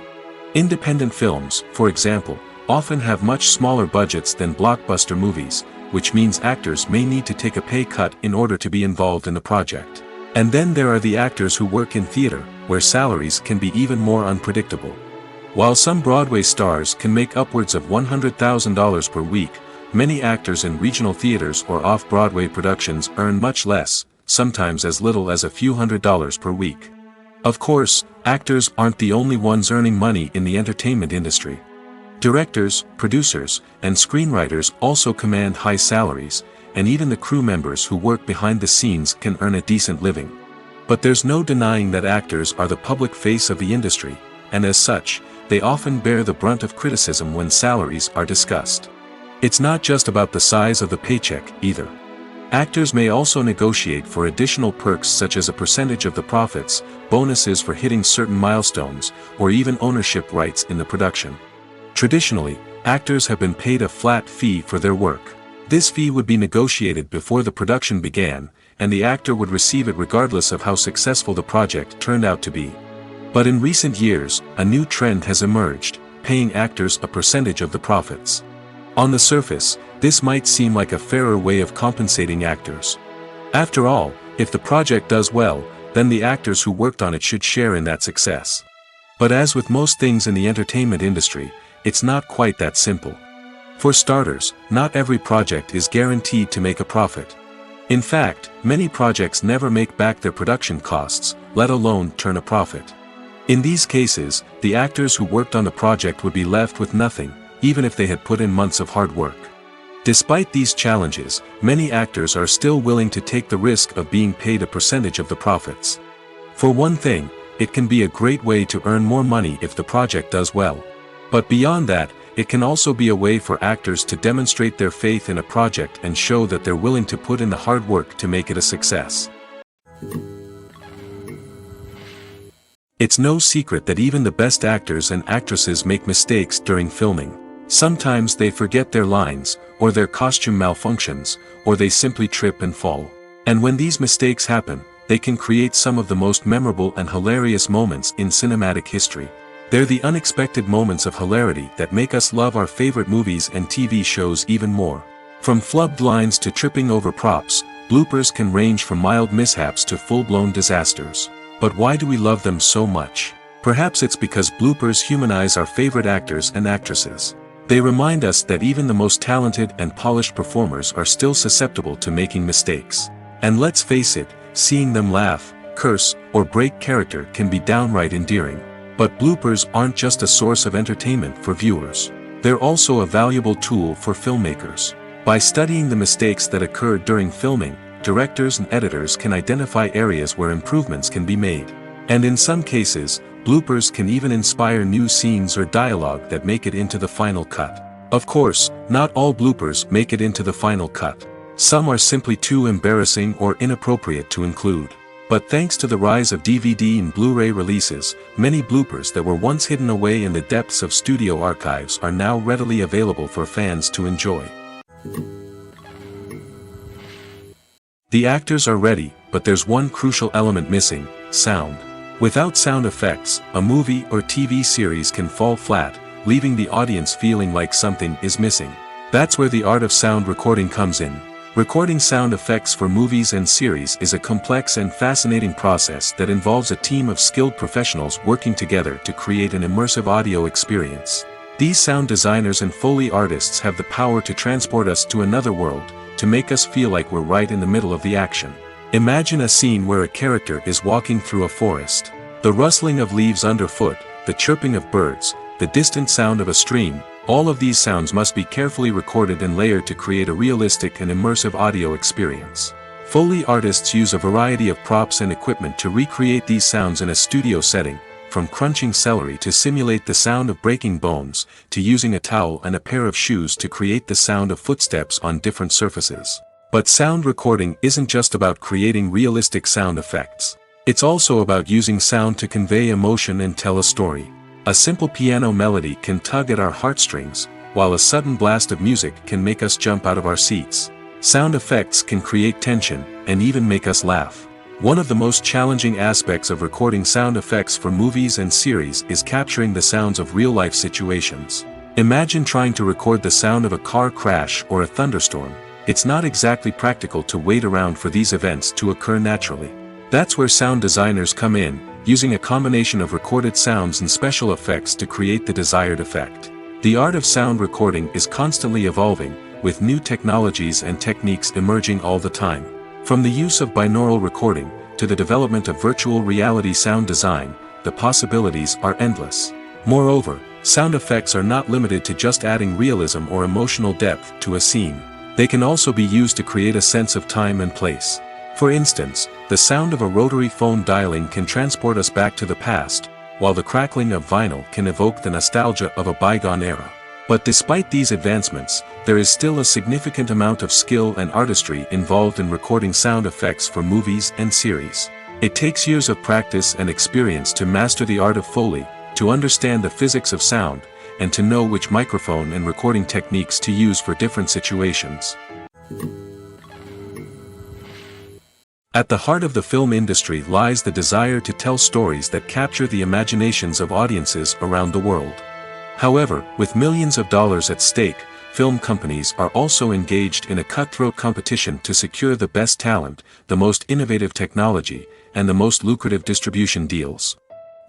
Independent films, for example, often have much smaller budgets than blockbuster movies, which means actors may need to take a pay cut in order to be involved in the project. And then there are the actors who work in theater, where salaries can be even more unpredictable. While some Broadway stars can make upwards of $100,000 per week, many actors in regional theaters or off-Broadway productions earn much less, sometimes as little as a few $100s per week. Of course, actors aren't the only ones earning money in the entertainment industry. Directors, producers, and screenwriters also command high salaries, and even the crew members who work behind the scenes can earn a decent living. But there's no denying that actors are the public face of the industry, and as such, they often bear the brunt of criticism when salaries are discussed. It's not just about the size of the paycheck, either. Actors may also negotiate for additional perks such as a percentage of the profits, bonuses for hitting certain milestones, or even ownership rights in the production. Traditionally, actors have been paid a flat fee for their work. This fee would be negotiated before the production began, and the actor would receive it regardless of how successful the project turned out to be. But in recent years, a new trend has emerged, paying actors a percentage of the profits. On the surface, this might seem like a fairer way of compensating actors. After all, if the project does well, then the actors who worked on it should share in that success. But as with most things in the entertainment industry, it's not quite that simple. For starters, not every project is guaranteed to make a profit. In fact, many projects never make back their production costs, let alone turn a profit. In these cases, the actors who worked on the project would be left with nothing, even if they had put in months of hard work. Despite these challenges, many actors are still willing to take the risk of being paid a percentage of the profits. For one thing, it can be a great way to earn more money if the project does well. But beyond that, it can also be a way for actors to demonstrate their faith in a project and show that they're willing to put in the hard work to make it a success. It's no secret that even the best actors and actresses make mistakes during filming. Sometimes they forget their lines, or their costume malfunctions, or they simply trip and fall. And when these mistakes happen, they can create some of the most memorable and hilarious moments in cinematic history. They're the unexpected moments of hilarity that make us love our favorite movies and TV shows even more. From flubbed lines to tripping over props, bloopers can range from mild mishaps to full-blown disasters. But why do we love them so much? Perhaps it's because bloopers humanize our favorite actors and actresses. They remind us that even the most talented and polished performers are still susceptible to making mistakes. And let's face it, seeing them laugh, curse, or break character can be downright endearing. But bloopers aren't just a source of entertainment for viewers. They're also a valuable tool for filmmakers. By studying the mistakes that occurred during filming, directors and editors can identify areas where improvements can be made. And in some cases, bloopers can even inspire new scenes or dialogue that make it into the final cut. Of course, not all bloopers make it into the final cut. Some are simply too embarrassing or inappropriate to include. But thanks to the rise of DVD and Blu-ray releases, many bloopers that were once hidden away in the depths of studio archives are now readily available for fans to enjoy. The actors are ready, but there's one crucial element missing: sound. Without sound effects, a movie or TV series can fall flat, leaving the audience feeling like something is missing. That's where the art of sound recording comes in. Recording sound effects for movies and series is a complex and fascinating process that involves a team of skilled professionals working together to create an immersive audio experience. These sound designers and Foley artists have the power to transport us to another world, to make us feel like we're right in the middle of the action. Imagine a scene where a character is walking through a forest. The rustling of leaves underfoot, the chirping of birds, the distant sound of a stream, all of these sounds must be carefully recorded and layered to create a realistic and immersive audio experience. Foley artists use a variety of props and equipment to recreate these sounds in a studio setting, from crunching celery to simulate the sound of breaking bones, to using a towel and a pair of shoes to create the sound of footsteps on different surfaces. But sound recording isn't just about creating realistic sound effects. It's also about using sound to convey emotion and tell a story. A simple piano melody can tug at our heartstrings, while a sudden blast of music can make us jump out of our seats. Sound effects can create tension, and even make us laugh. One of the most challenging aspects of recording sound effects for movies and series is capturing the sounds of real-life situations. Imagine trying to record the sound of a car crash or a thunderstorm. It's not exactly practical to wait around for these events to occur naturally. That's where sound designers come in, using a combination of recorded sounds and special effects to create the desired effect. The art of sound recording is constantly evolving, with new technologies and techniques emerging all the time. From the use of binaural recording, to the development of virtual reality sound design, the possibilities are endless. Moreover, sound effects are not limited to just adding realism or emotional depth to a scene. They can also be used to create a sense of time and place. For instance, the sound of a rotary phone dialing can transport us back to the past, while the crackling of vinyl can evoke the nostalgia of a bygone era. But despite these advancements, there is still a significant amount of skill and artistry involved in recording sound effects for movies and series. It takes years of practice and experience to master the art of Foley, to understand the physics of sound, and to know which microphone and recording techniques to use for different situations. At the heart of the film industry lies the desire to tell stories that capture the imaginations of audiences around the world. However, with millions of dollars at stake, film companies are also engaged in a cutthroat competition to secure the best talent, the most innovative technology, and the most lucrative distribution deals.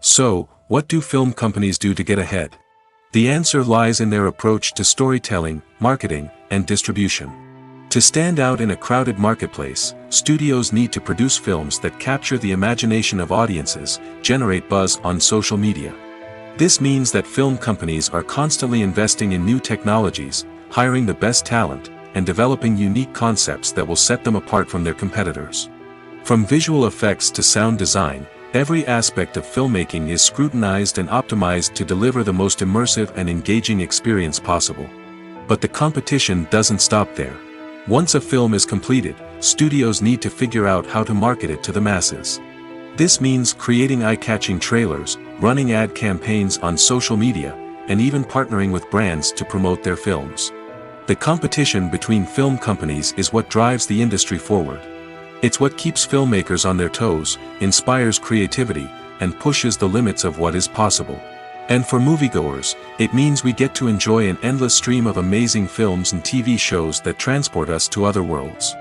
So, what do film companies do to get ahead? The answer lies in their approach to storytelling, marketing, and distribution. To stand out in a crowded marketplace, studios need to produce films that capture the imagination of audiences, generate buzz on social media. This means that film companies are constantly investing in new technologies, hiring the best talent, and developing unique concepts that will set them apart from their competitors. From visual effects to sound design, every aspect of filmmaking is scrutinized and optimized to deliver the most immersive and engaging experience possible. But the competition doesn't stop there. Once a film is completed, studios need to figure out how to market it to the masses. This means creating eye-catching trailers, running ad campaigns on social media, and even partnering with brands to promote their films. The competition between film companies is what drives the industry forward. It's what keeps filmmakers on their toes, inspires creativity, and pushes the limits of what is possible. And for moviegoers, it means we get to enjoy an endless stream of amazing films and TV shows that transport us to other worlds.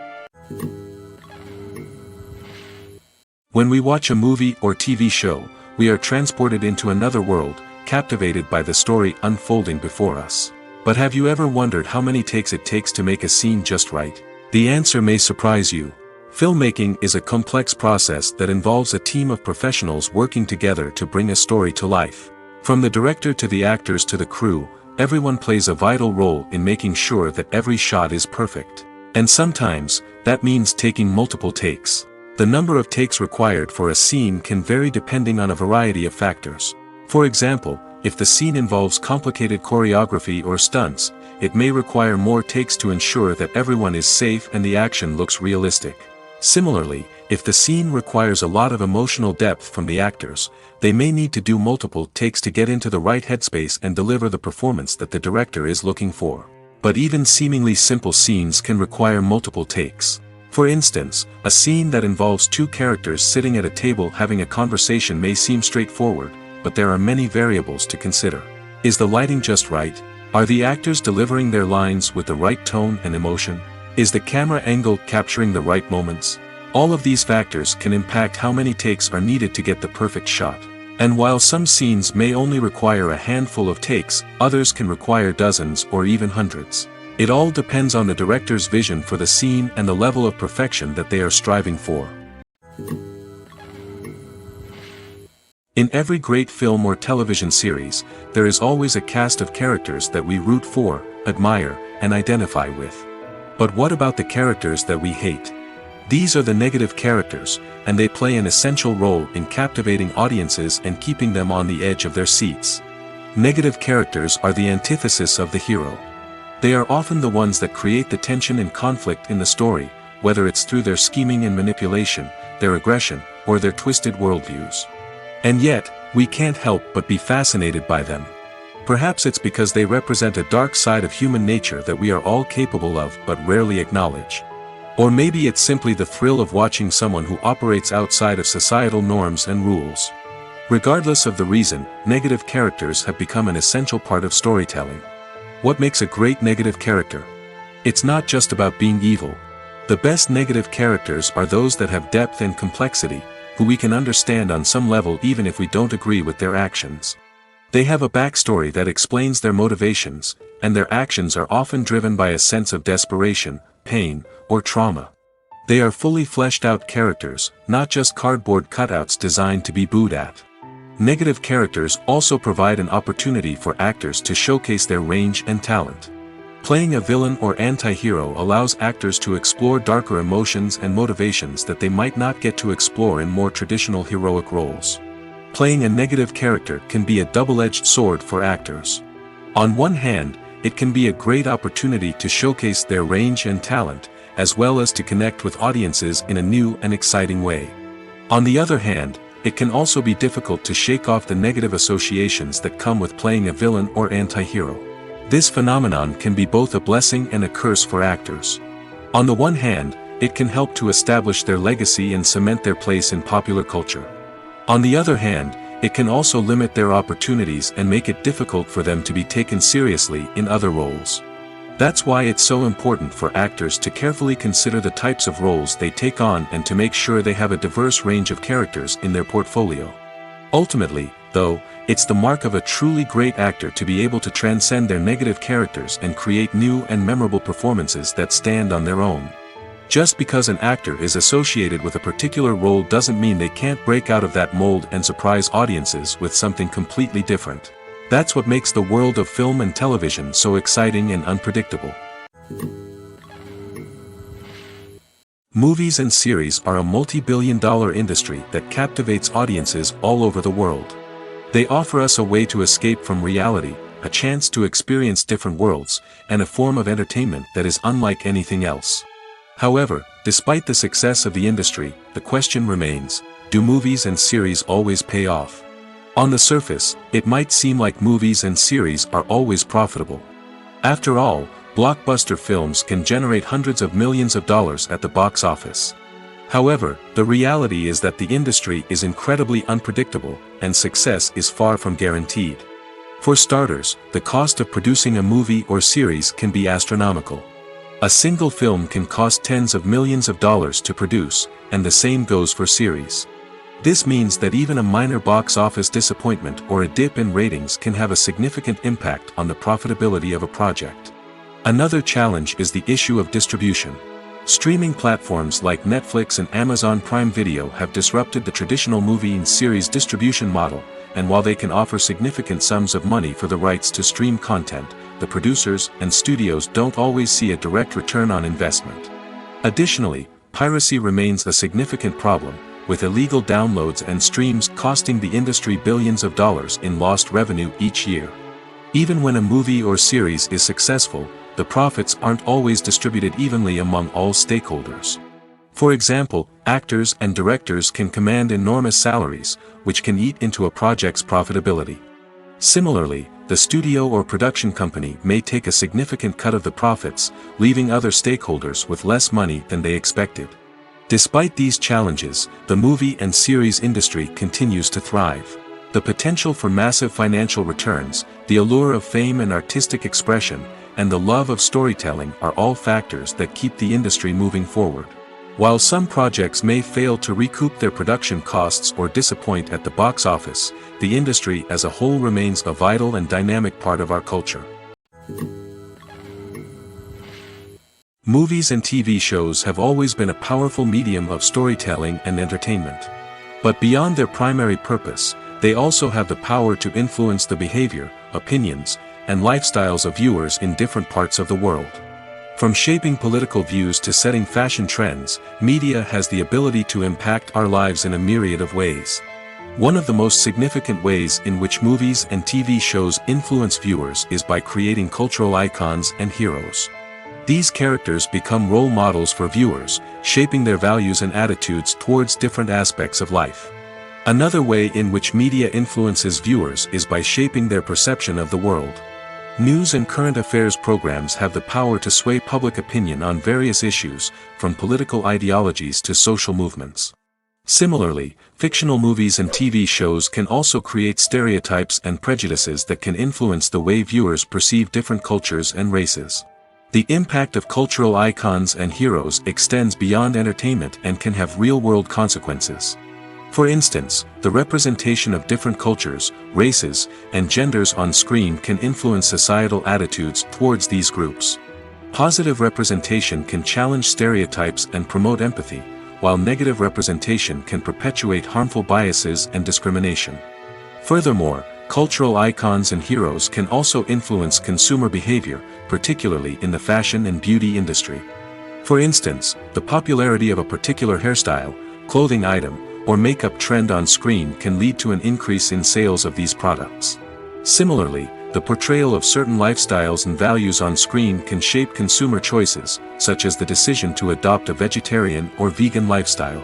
When we watch a movie or TV show, we are transported into another world, captivated by the story unfolding before us. But have you ever wondered how many takes it takes to make a scene just right? The answer may surprise you. Filmmaking is a complex process that involves a team of professionals working together to bring a story to life. From the director to the actors to the crew, everyone plays a vital role in making sure that every shot is perfect. And sometimes, that means taking multiple takes. The number of takes required for a scene can vary depending on a variety of factors. For example, if the scene involves complicated choreography or stunts, it may require more takes to ensure that everyone is safe and the action looks realistic. Similarly, if the scene requires a lot of emotional depth from the actors, they may need to do multiple takes to get into the right headspace and deliver the performance that the director is looking for. But even seemingly simple scenes can require multiple takes. For instance, a scene that involves two characters sitting at a table having a conversation may seem straightforward, but there are many variables to consider. Is the lighting just right? Are the actors delivering their lines with the right tone and emotion? Is the camera angle capturing the right moments? All of these factors can impact how many takes are needed to get the perfect shot. And while some scenes may only require a handful of takes, others can require dozens or even hundreds. It all depends on the director's vision for the scene and the level of perfection that they are striving for. In every great film or television series, there is always a cast of characters that we root for, admire, and identify with. But what about the characters that we hate? These are the negative characters, and they play an essential role in captivating audiences and keeping them on the edge of their seats. Negative characters are the antithesis of the hero. They are often the ones that create the tension and conflict in the story, whether it's through their scheming and manipulation, their aggression, or their twisted worldviews. And yet, we can't help but be fascinated by them. Perhaps it's because they represent a dark side of human nature that we are all capable of but rarely acknowledge. Or maybe it's simply the thrill of watching someone who operates outside of societal norms and rules. Regardless of the reason, negative characters have become an essential part of storytelling. What makes a great negative character? It's not just about being evil. The best negative characters are those that have depth and complexity, who we can understand on some level even if we don't agree with their actions. They have a backstory that explains their motivations, and their actions are often driven by a sense of desperation, pain, or trauma. They are fully fleshed out characters, not just cardboard cutouts designed to be booed at. Negative characters also provide an opportunity for actors to showcase their range and talent. Playing a villain or anti-hero allows actors to explore darker emotions and motivations that they might not get to explore in more traditional heroic roles. Playing a negative character can be a double-edged sword for actors. On one hand, it can be a great opportunity to showcase their range and talent, as well as to connect with audiences in a new and exciting way. On the other hand, it can also be difficult to shake off the negative associations that come with playing a villain or anti-hero. This phenomenon can be both a blessing and a curse for actors. On the one hand, it can help to establish their legacy and cement their place in popular culture. On the other hand, it can also limit their opportunities and make it difficult for them to be taken seriously in other roles. That's why it's so important for actors to carefully consider the types of roles they take on and to make sure they have a diverse range of characters in their portfolio. Ultimately, though, it's the mark of a truly great actor to be able to transcend their negative characters and create new and memorable performances that stand on their own. Just because an actor is associated with a particular role doesn't mean they can't break out of that mold and surprise audiences with something completely different. That's what makes the world of film and television so exciting and unpredictable. Movies and series are a multi-billion-dollar industry that captivates audiences all over the world. They offer us a way to escape from reality, a chance to experience different worlds, and a form of entertainment that is unlike anything else. However, despite the success of the industry, the question remains, do movies and series always pay off? On the surface, it might seem like movies and series are always profitable. After all, blockbuster films can generate hundreds of millions of dollars at the box office. However, the reality is that the industry is incredibly unpredictable, and success is far from guaranteed. For starters, the cost of producing a movie or series can be astronomical. A single film can cost tens of millions of dollars to produce, and the same goes for series. This means that even a minor box office disappointment or a dip in ratings can have a significant impact on the profitability of a project. Another challenge is the issue of distribution. Streaming platforms like Netflix and Amazon Prime Video have disrupted the traditional movie and series distribution model, and while they can offer significant sums of money for the rights to stream content, the producers and studios don't always see a direct return on investment. Additionally, piracy remains a significant problem, with illegal downloads and streams costing the industry billions of dollars in lost revenue each year. Even when a movie or series is successful, the profits aren't always distributed evenly among all stakeholders. For example, actors and directors can command enormous salaries, which can eat into a project's profitability. Similarly, the studio or production company may take a significant cut of the profits, leaving other stakeholders with less money than they expected. Despite these challenges, the movie and series industry continues to thrive. The potential for massive financial returns, the allure of fame and artistic expression, and the love of storytelling are all factors that keep the industry moving forward. While some projects may fail to recoup their production costs or disappoint at the box office, the industry as a whole remains a vital and dynamic part of our culture. Movies and TV shows have always been a powerful medium of storytelling and entertainment. But beyond their primary purpose, they also have the power to influence the behavior, opinions, and lifestyles of viewers in different parts of the world. From shaping political views to setting fashion trends, media has the ability to impact our lives in a myriad of ways. One of the most significant ways in which movies and TV shows influence viewers is by creating cultural icons and heroes. These characters become role models for viewers, shaping their values and attitudes towards different aspects of life. Another way in which media influences viewers is by shaping their perception of the world. News and current affairs programs have the power to sway public opinion on various issues, from political ideologies to social movements. Similarly, fictional movies and TV shows can also create stereotypes and prejudices that can influence the way viewers perceive different cultures and races. The impact of cultural icons and heroes extends beyond entertainment and can have real-world consequences. For instance, the representation of different cultures, races, and genders on screen can influence societal attitudes towards these groups. Positive representation can challenge stereotypes and promote empathy, while negative representation can perpetuate harmful biases and discrimination. Furthermore, cultural icons and heroes can also influence consumer behavior, particularly in the fashion and beauty industry. For instance, the popularity of a particular hairstyle, clothing item, or makeup trend on screen can lead to an increase in sales of these products. Similarly, the portrayal of certain lifestyles and values on screen can shape consumer choices, such as the decision to adopt a vegetarian or vegan lifestyle.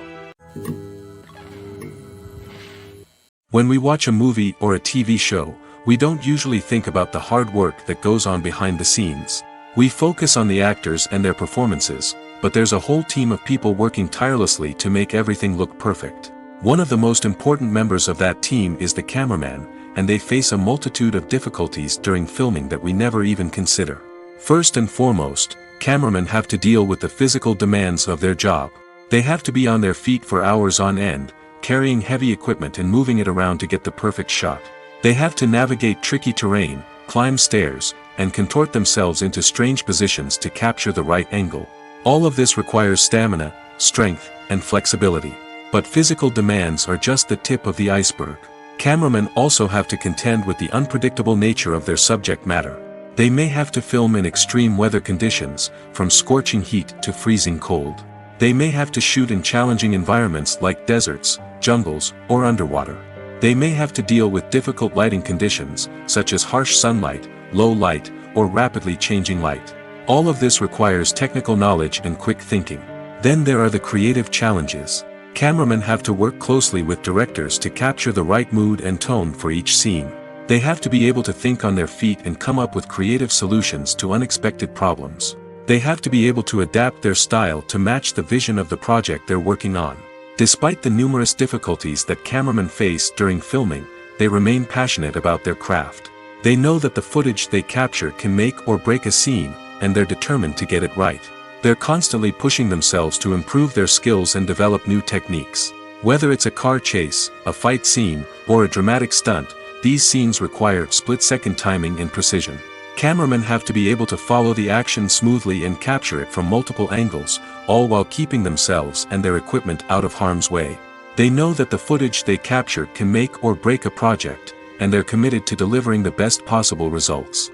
When we watch a movie or a TV show, we don't usually think about the hard work that goes on behind the scenes. We focus on the actors and their performances, but there's a whole team of people working tirelessly to make everything look perfect. One of the most important members of that team is the cameraman, and they face a multitude of difficulties during filming that we never even consider. First and foremost, cameramen have to deal with the physical demands of their job. They have to be on their feet for hours on end, carrying heavy equipment and moving it around to get the perfect shot. They have to navigate tricky terrain, climb stairs, and contort themselves into strange positions to capture the right angle. All of this requires stamina, strength, and flexibility. But physical demands are just the tip of the iceberg. Cameramen also have to contend with the unpredictable nature of their subject matter. They may have to film in extreme weather conditions, from scorching heat to freezing cold. They may have to shoot in challenging environments like deserts, jungles, or underwater. They may have to deal with difficult lighting conditions, such as harsh sunlight, low light, or rapidly changing light. All of this requires technical knowledge and quick thinking. Then there are the creative challenges. Cameramen have to work closely with directors to capture the right mood and tone for each scene. They have to be able to think on their feet and come up with creative solutions to unexpected problems. They have to be able to adapt their style to match the vision of the project they're working on. Despite the numerous difficulties that cameramen face during filming, they remain passionate about their craft. They know that the footage they capture can make or break a scene, and they're determined to get it right. They're constantly pushing themselves to improve their skills and develop new techniques. Whether it's a car chase, a fight scene, or a dramatic stunt, these scenes require split-second timing and precision. Cameramen have to be able to follow the action smoothly and capture it from multiple angles, all while keeping themselves and their equipment out of harm's way. They know that the footage they capture can make or break a project, and they're committed to delivering the best possible results.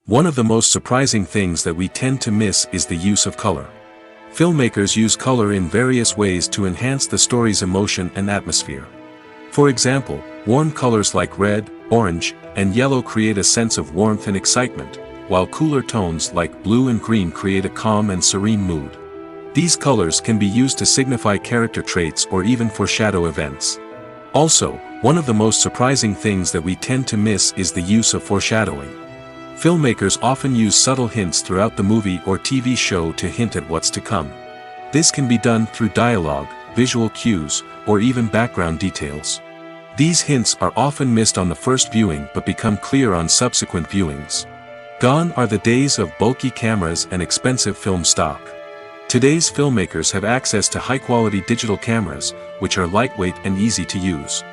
One of the most surprising things that we tend to miss is the use of color. Filmmakers use color in various ways to enhance the story's emotion and atmosphere. For example, warm colors like red, orange, and yellow create a sense of warmth and excitement, while cooler tones like blue and green create a calm and serene mood. These colors can be used to signify character traits or even foreshadow events. Also, one of the most surprising things that we tend to miss is the use of foreshadowing. Filmmakers often use subtle hints throughout the movie or TV show to hint at what's to come. This can be done through dialogue, visual cues, or even background details. These hints are often missed on the first viewing but become clear on subsequent viewings. Gone are the days of bulky cameras and expensive film stock. Today's filmmakers have access to high-quality digital cameras, which are lightweight and easy to use.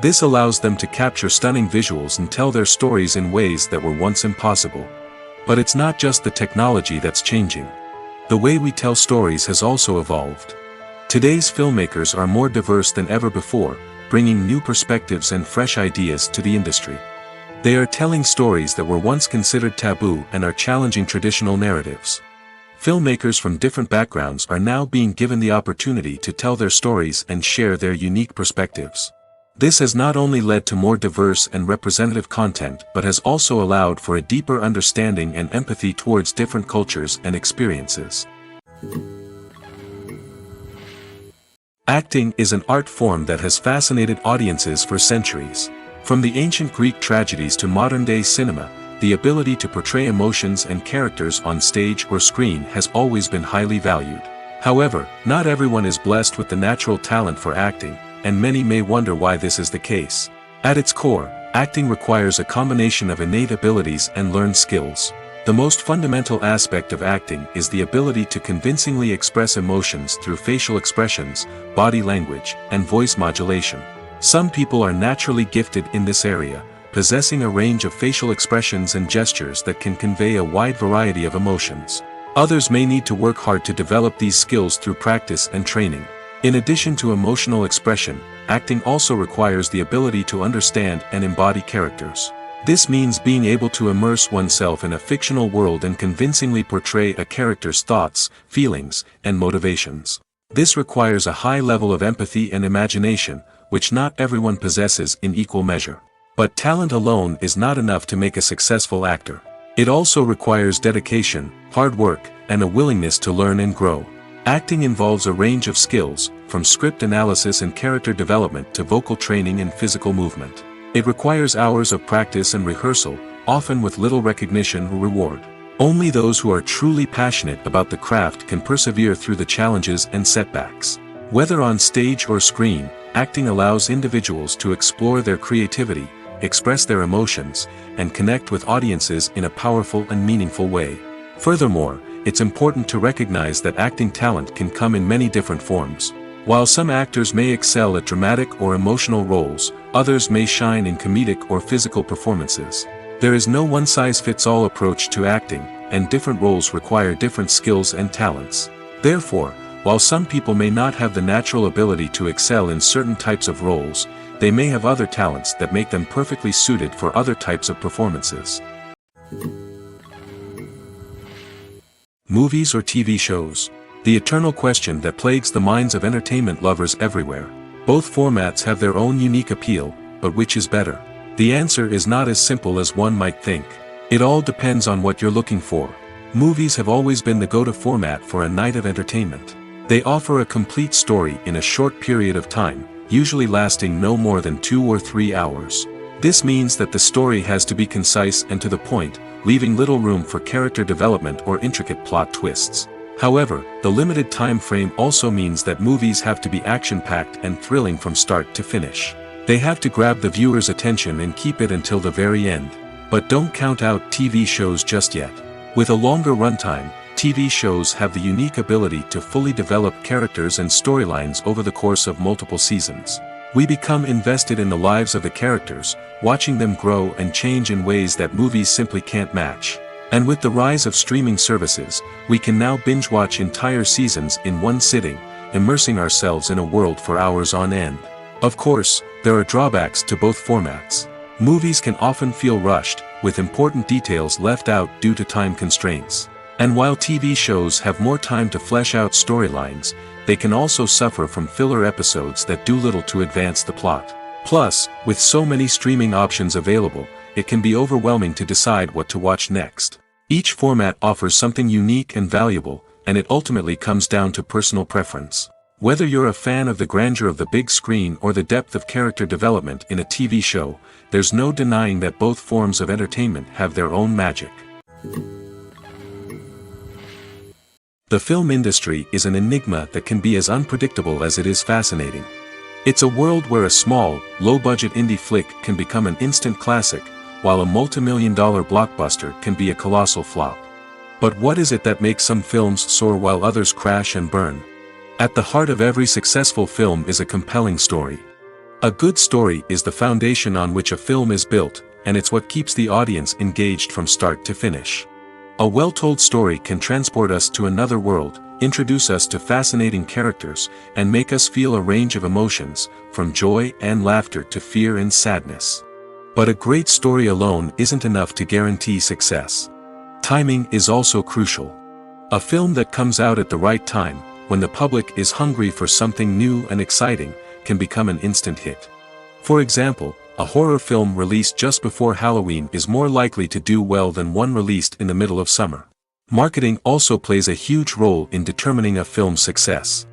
This allows them to capture stunning visuals and tell their stories in ways that were once impossible. But it's not just the technology that's changing. The way we tell stories has also evolved. Today's filmmakers are more diverse than ever before, bringing new perspectives and fresh ideas to the industry. They are telling stories that were once considered taboo and are challenging traditional narratives. Filmmakers from different backgrounds are now being given the opportunity to tell their stories and share their unique perspectives. This has not only led to more diverse and representative content but has also allowed for a deeper understanding and empathy towards different cultures and experiences. Acting is an art form that has fascinated audiences for centuries. From the ancient Greek tragedies to modern-day cinema, the ability to portray emotions and characters on stage or screen has always been highly valued. However, not everyone is blessed with the natural talent for acting, and many may wonder why this is the case. At its core, acting requires a combination of innate abilities and learned skills. The most fundamental aspect of acting is the ability to convincingly express emotions through facial expressions, body language, and voice modulation. Some people are naturally gifted in this area, possessing a range of facial expressions and gestures that can convey a wide variety of emotions. Others may need to work hard to develop these skills through practice and training. In addition to emotional expression, acting also requires the ability to understand and embody characters. This means being able to immerse oneself in a fictional world and convincingly portray a character's thoughts, feelings, and motivations. This requires a high level of empathy and imagination, which not everyone possesses in equal measure. But talent alone is not enough to make a successful actor. It also requires dedication, hard work, and a willingness to learn and grow. Acting involves a range of skills, from script analysis and character development to vocal training and physical movement. It requires hours of practice and rehearsal, often with little recognition or reward. Only those who are truly passionate about the craft can persevere through the challenges and setbacks. Whether on stage or screen, acting allows individuals to explore their creativity, express their emotions, and connect with audiences in a powerful and meaningful way. Furthermore, it's important to recognize that acting talent can come in many different forms. While some actors may excel at dramatic or emotional roles, others may shine in comedic or physical performances. There is no one-size-fits-all approach to acting, and different roles require different skills and talents. Therefore, while some people may not have the natural ability to excel in certain types of roles, they may have other talents that make them perfectly suited for other types of performances. Movies or TV shows? The eternal question that plagues the minds of entertainment lovers everywhere. Both formats have their own unique appeal, but which is better? The answer is not as simple as one might think. It all depends on what you're looking for. Movies have always been the go-to format for a night of entertainment. They offer a complete story in a short period of time, usually lasting no more than 2 or 3 hours. This means that the story has to be concise and to the point, leaving little room for character development or intricate plot twists. However, the limited time frame also means that movies have to be action-packed and thrilling from start to finish. They have to grab the viewer's attention and keep it until the very end. But don't count out TV shows just yet. With a longer runtime, TV shows have the unique ability to fully develop characters and storylines over the course of multiple seasons. We become invested in the lives of the characters, watching them grow and change in ways that movies simply can't match. And with the rise of streaming services, we can now binge-watch entire seasons in one sitting, immersing ourselves in a world for hours on end. Of course, there are drawbacks to both formats. Movies can often feel rushed, with important details left out due to time constraints. And while TV shows have more time to flesh out storylines, they can also suffer from filler episodes that do little to advance the plot. Plus, with so many streaming options available, it can be overwhelming to decide what to watch next. Each format offers something unique and valuable, and it ultimately comes down to personal preference. Whether you're a fan of the grandeur of the big screen or the depth of character development in a TV show, there's no denying that both forms of entertainment have their own magic. The film industry is an enigma that can be as unpredictable as it is fascinating. It's a world where a small, low-budget indie flick can become an instant classic, while a multi-million-dollar blockbuster can be a colossal flop. But what is it that makes some films soar while others crash and burn? At the heart of every successful film is a compelling story. A good story is the foundation on which a film is built, and it's what keeps the audience engaged from start to finish. A well-told story can transport us to another world, introduce us to fascinating characters, and make us feel a range of emotions, from joy and laughter to fear and sadness. But a great story alone isn't enough to guarantee success. Timing is also crucial. A film that comes out at the right time, when the public is hungry for something new and exciting, can become an instant hit. For example, a horror film released just before Halloween is more likely to do well than one released in the middle of summer. Marketing also plays a huge role in determining a film's success.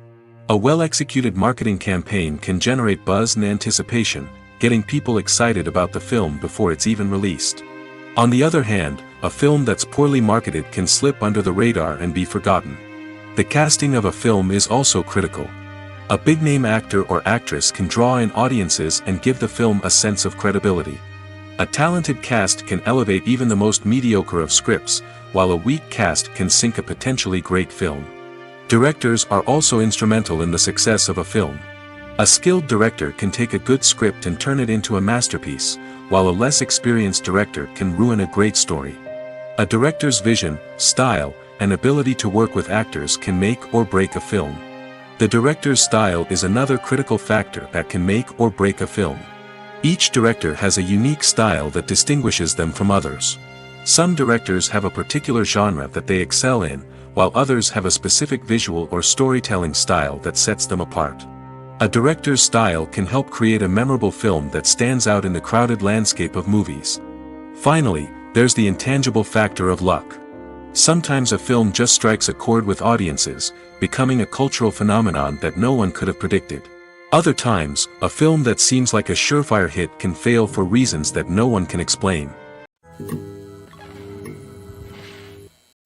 A well-executed marketing campaign can generate buzz and anticipation, getting people excited about the film before it's even released. On the other hand, a film that's poorly marketed can slip under the radar and be forgotten. The casting of a film is also critical. A big-name actor or actress can draw in audiences and give the film a sense of credibility. A talented cast can elevate even the most mediocre of scripts, while a weak cast can sink a potentially great film. Directors are also instrumental in the success of a film. A skilled director can take a good script and turn it into a masterpiece, while a less experienced director can ruin a great story. A director's vision, style, and ability to work with actors can make or break a film. The director's style is another critical factor that can make or break a film. Each director has a unique style that distinguishes them from others. Some directors have a particular genre that they excel in, while others have a specific visual or storytelling style that sets them apart. A director's style can help create a memorable film that stands out in the crowded landscape of movies. Finally, there's the intangible factor of luck. Sometimes a film just strikes a chord with audiences, becoming a cultural phenomenon that no one could have predicted. Other times, a film that seems like a surefire hit can fail for reasons that no one can explain.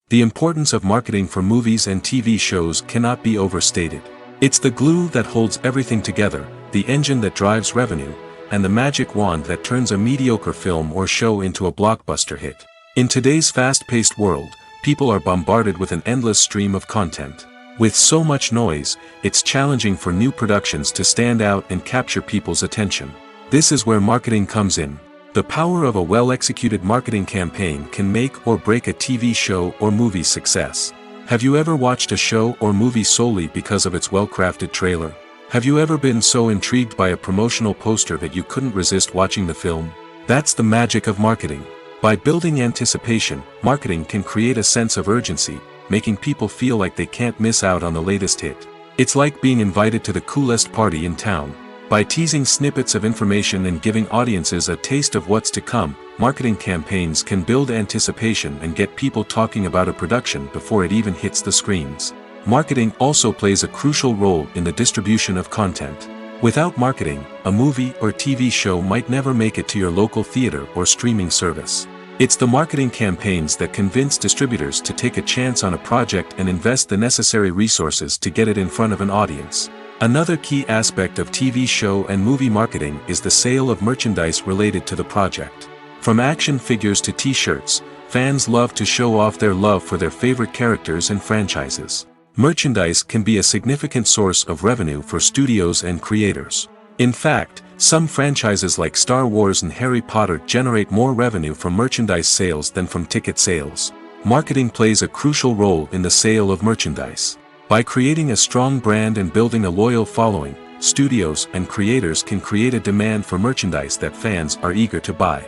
The importance of marketing for movies and TV shows cannot be overstated. It's the glue that holds everything together, the engine that drives revenue, and the magic wand that turns a mediocre film or show into a blockbuster hit. In today's fast-paced world, people are bombarded with an endless stream of content. With so much noise, it's challenging for new productions to stand out and capture people's attention. This is where marketing comes in. The power of a well-executed marketing campaign can make or break a TV show or movie's success. Have you ever watched a show or movie solely because of its well-crafted trailer? Have you ever been so intrigued by a promotional poster that you couldn't resist watching the film? That's the magic of marketing. By building anticipation, marketing can create a sense of urgency, making people feel like they can't miss out on the latest hit. It's like being invited to the coolest party in town. By teasing snippets of information and giving audiences a taste of what's to come, marketing campaigns can build anticipation and get people talking about a production before it even hits the screens. Marketing also plays a crucial role in the distribution of content. Without marketing, a movie or TV show might never make it to your local theater or streaming service. It's the marketing campaigns that convince distributors to take a chance on a project and invest the necessary resources to get it in front of an audience. Another key aspect of TV show and movie marketing is the sale of merchandise related to the project. From action figures to t-shirts, fans love to show off their love for their favorite characters and franchises. Merchandise can be a significant source of revenue for studios and creators. In fact, some franchises like Star Wars and Harry Potter generate more revenue from merchandise sales than from ticket sales. Marketing plays a crucial role in the sale of merchandise. By creating a strong brand and building a loyal following, studios and creators can create a demand for merchandise that fans are eager to buy.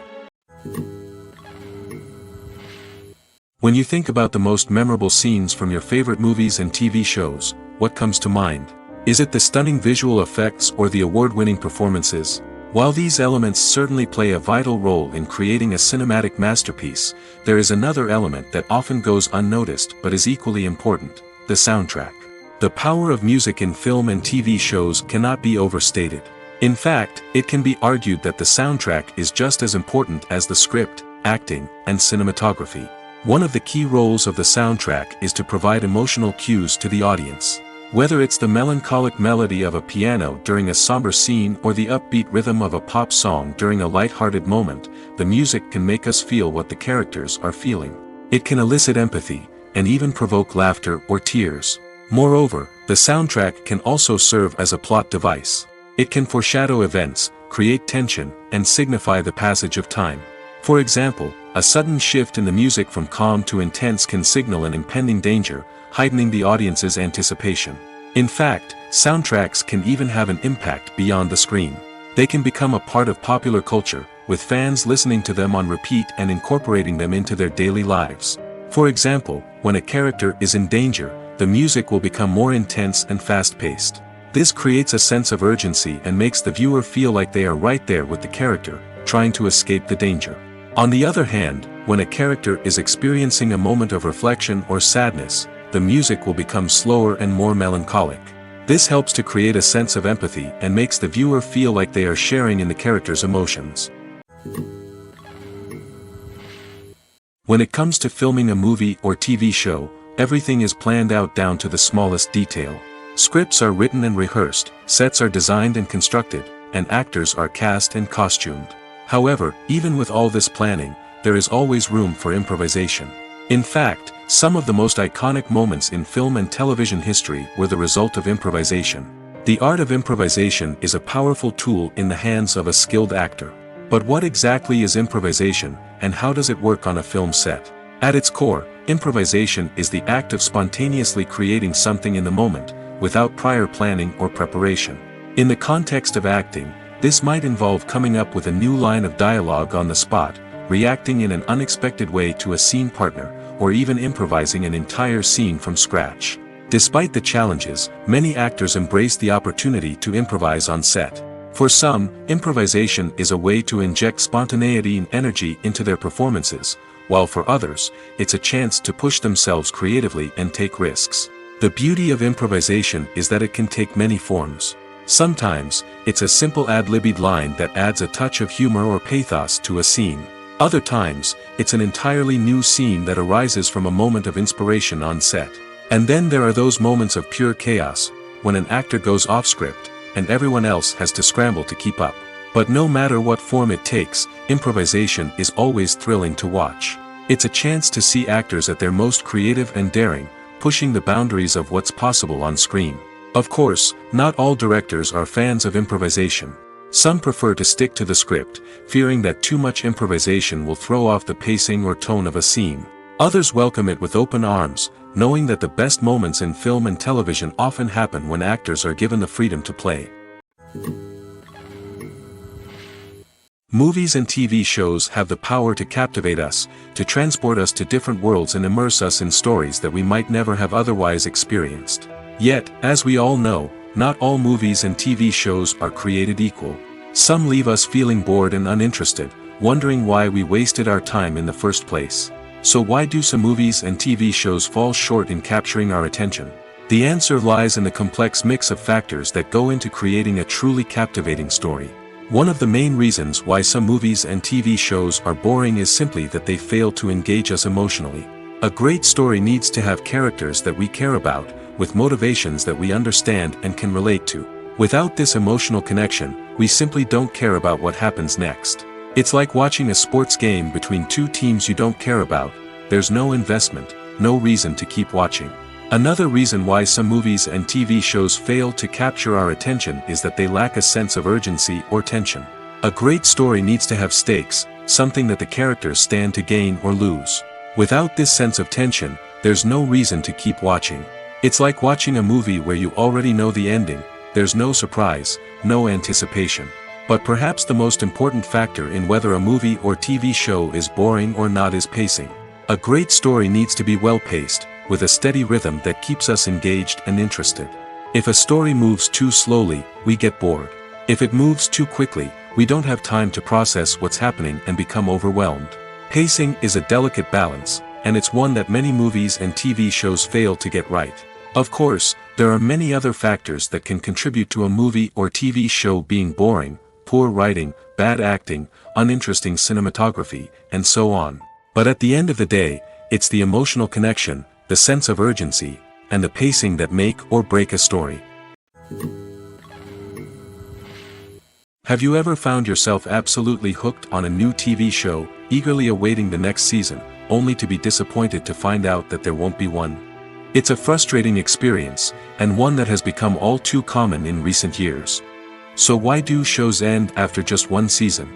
When you think about the most memorable scenes from your favorite movies and TV shows, what comes to mind? Is it the stunning visual effects or the award-winning performances? While these elements certainly play a vital role in creating a cinematic masterpiece, there is another element that often goes unnoticed but is equally important: the soundtrack. The power of music in film and TV shows cannot be overstated. In fact, it can be argued that the soundtrack is just as important as the script, acting, and cinematography. One of the key roles of the soundtrack is to provide emotional cues to the audience. Whether it's the melancholic melody of a piano during a somber scene or the upbeat rhythm of a pop song during a light-hearted moment, the music can make us feel what the characters are feeling. It can elicit empathy, and even provoke laughter or tears. Moreover, the soundtrack can also serve as a plot device. It can foreshadow events, create tension, and signify the passage of time. For example, a sudden shift in the music from calm to intense can signal an impending danger, heightening the audience's anticipation. In fact, soundtracks can even have an impact beyond the screen. They can become a part of popular culture, with fans listening to them on repeat and incorporating them into their daily lives. For example, when a character is in danger, the music will become more intense and fast-paced. This creates a sense of urgency and makes the viewer feel like they are right there with the character, trying to escape the danger. On the other hand, when a character is experiencing a moment of reflection or sadness, the music will become slower and more melancholic. This helps to create a sense of empathy and makes the viewer feel like they are sharing in the character's emotions. When it comes to filming a movie or TV show, everything is planned out down to the smallest detail. Scripts are written and rehearsed, sets are designed and constructed, and actors are cast and costumed. However, even with all this planning, there is always room for improvisation. In fact, some of the most iconic moments in film and television history were the result of improvisation. The art of improvisation is a powerful tool in the hands of a skilled actor. But what exactly is improvisation, and how does it work on a film set? At its core, improvisation is the act of spontaneously creating something in the moment, without prior planning or preparation. In the context of acting, this might involve coming up with a new line of dialogue on the spot, reacting in an unexpected way to a scene partner, or even improvising an entire scene from scratch. Despite the challenges, many actors embrace the opportunity to improvise on set. For some, improvisation is a way to inject spontaneity and energy into their performances, while for others, it's a chance to push themselves creatively and take risks. The beauty of improvisation is that it can take many forms. Sometimes, it's a simple ad-libbed line that adds a touch of humor or pathos to a scene. Other times, it's an entirely new scene that arises from a moment of inspiration on set. And then there are those moments of pure chaos, when an actor goes off script, and everyone else has to scramble to keep up. But no matter what form it takes, improvisation is always thrilling to watch. It's a chance to see actors at their most creative and daring, pushing the boundaries of what's possible on screen. Of course, not all directors are fans of improvisation. Some prefer to stick to the script, fearing that too much improvisation will throw off the pacing or tone of a scene. Others welcome it with open arms, knowing that the best moments in film and television often happen when actors are given the freedom to play. Movies and TV shows have the power to captivate us, to transport us to different worlds and immerse us in stories that we might never have otherwise experienced. Yet, as we all know, not all movies and TV shows are created equal. Some leave us feeling bored and uninterested, wondering why we wasted our time in the first place. So why do some movies and TV shows fall short in capturing our attention? The answer lies in the complex mix of factors that go into creating a truly captivating story. One of the main reasons why some movies and TV shows are boring is simply that they fail to engage us emotionally. A great story needs to have characters that we care about, with motivations that we understand and can relate to. Without this emotional connection, we simply don't care about what happens next. It's like watching a sports game between two teams you don't care about. There's no investment, no reason to keep watching. Another reason why some movies and TV shows fail to capture our attention is that they lack a sense of urgency or tension. A great story needs to have stakes, something that the characters stand to gain or lose. Without this sense of tension, there's no reason to keep watching. It's like watching a movie where you already know the ending, there's no surprise, no anticipation. But perhaps the most important factor in whether a movie or TV show is boring or not is pacing. A great story needs to be well-paced, with a steady rhythm that keeps us engaged and interested. If a story moves too slowly, we get bored. If it moves too quickly, we don't have time to process what's happening and become overwhelmed. Pacing is a delicate balance, and it's one that many movies and TV shows fail to get right. Of course, There are many other factors that can contribute to a movie or TV show being boring: poor writing, bad acting, uninteresting cinematography, and so on. But at the end of the day, it's the emotional connection, the sense of urgency, and the pacing that make or break a story. Have you ever found yourself absolutely hooked on a new TV show, eagerly awaiting the next season, only to be disappointed to find out that there won't be one? It's a frustrating experience, and one that has become all too common in recent years. So why do shows end after just one season?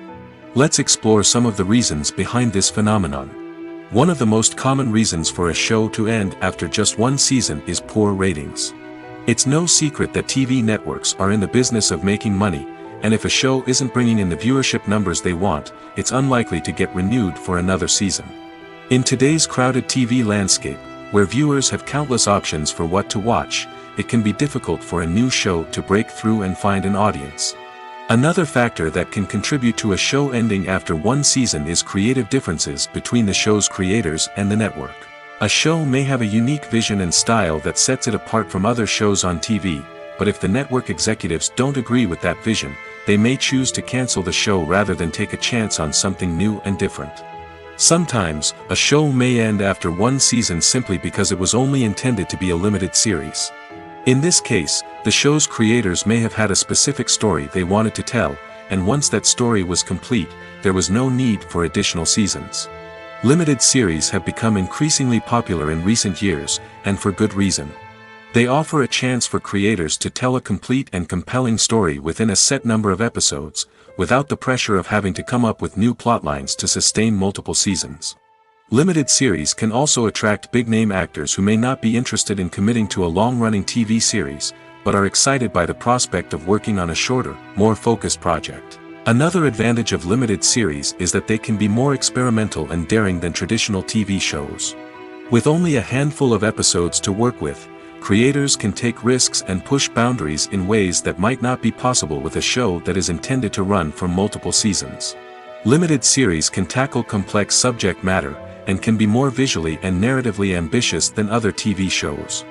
Let's explore some of the reasons behind this phenomenon. One of the most common reasons for a show to end after just one season is poor ratings. It's no secret that TV networks are in the business of making money, and if a show isn't bringing in the viewership numbers they want, it's unlikely to get renewed for another season. In today's crowded TV landscape, where viewers have countless options for what to watch, it can be difficult for a new show to break through and find an audience. Another factor that can contribute to a show ending after one season is creative differences between the show's creators and the network. A show may have a unique vision and style that sets it apart from other shows on TV, but if the network executives don't agree with that vision, they may choose to cancel the show rather than take a chance on something new and different. Sometimes, a show may end after one season simply because it was only intended to be a limited series. In this case, the show's creators may have had a specific story they wanted to tell, and once that story was complete, there was no need for additional seasons. Limited series have become increasingly popular in recent years, and for good reason. They offer a chance for creators to tell a complete and compelling story within a set number of episodes, without the pressure of having to come up with new plotlines to sustain multiple seasons. Limited series can also attract big-name actors who may not be interested in committing to a long-running TV series, but are excited by the prospect of working on a shorter, more focused project. Another advantage of limited series is that they can be more experimental and daring than traditional TV shows. With only a handful of episodes to work with, creators can take risks and push boundaries in ways that might not be possible with a show that is intended to run for multiple seasons. Limited series can tackle complex subject matter, and can be more visually and narratively ambitious than other TV shows.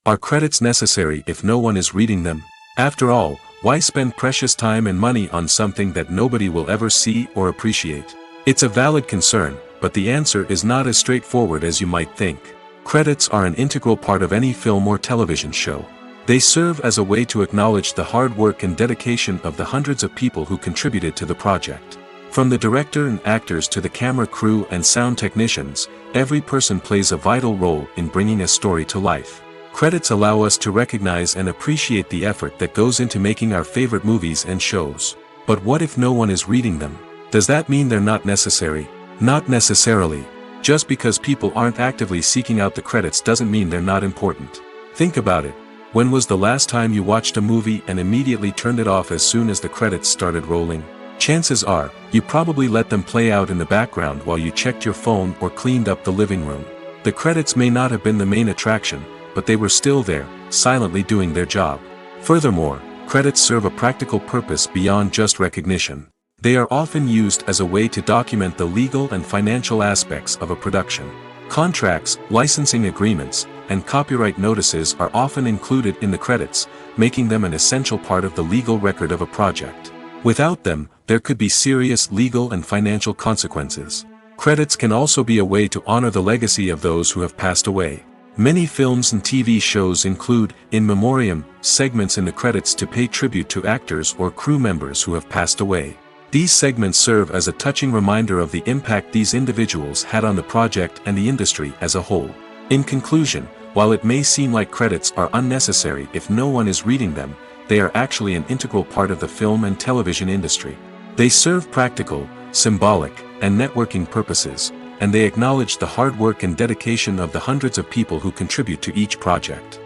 Are credits necessary if no one is reading them? After all, why spend precious time and money on something that nobody will ever see or appreciate? It's a valid concern, but the answer is not as straightforward as you might think. Credits are an integral part of any film or television show. They serve as a way to acknowledge the hard work and dedication of the hundreds of people who contributed to the project. From the director and actors to the camera crew and sound technicians, every person plays a vital role in bringing a story to life. Credits allow us to recognize and appreciate the effort that goes into making our favorite movies and shows. But what if no one is reading them? Does that mean they're not necessary? Not necessarily. Just because people aren't actively seeking out the credits doesn't mean they're not important. Think about it. When was the last time you watched a movie and immediately turned it off as soon as the credits started rolling? Chances are, you probably let them play out in the background while you checked your phone or cleaned up the living room. The credits may not have been the main attraction, but they were still there, silently doing their job. Furthermore, credits serve a practical purpose beyond just recognition. They are often used as a way to document the legal and financial aspects of a production. Contracts, licensing agreements, and copyright notices are often included in the credits, making them an essential part of the legal record of a project. Without them, there could be serious legal and financial consequences. Credits can also be a way to honor the legacy of those who have passed away. Many films and TV shows include, in memoriam, segments in the credits to pay tribute to actors or crew members who have passed away. These segments serve as a touching reminder of the impact these individuals had on the project and the industry as a whole. In conclusion, while it may seem like credits are unnecessary if no one is reading them, they are actually an integral part of the film and television industry. They serve practical, symbolic, and networking purposes, and they acknowledge the hard work and dedication of the hundreds of people who contribute to each project.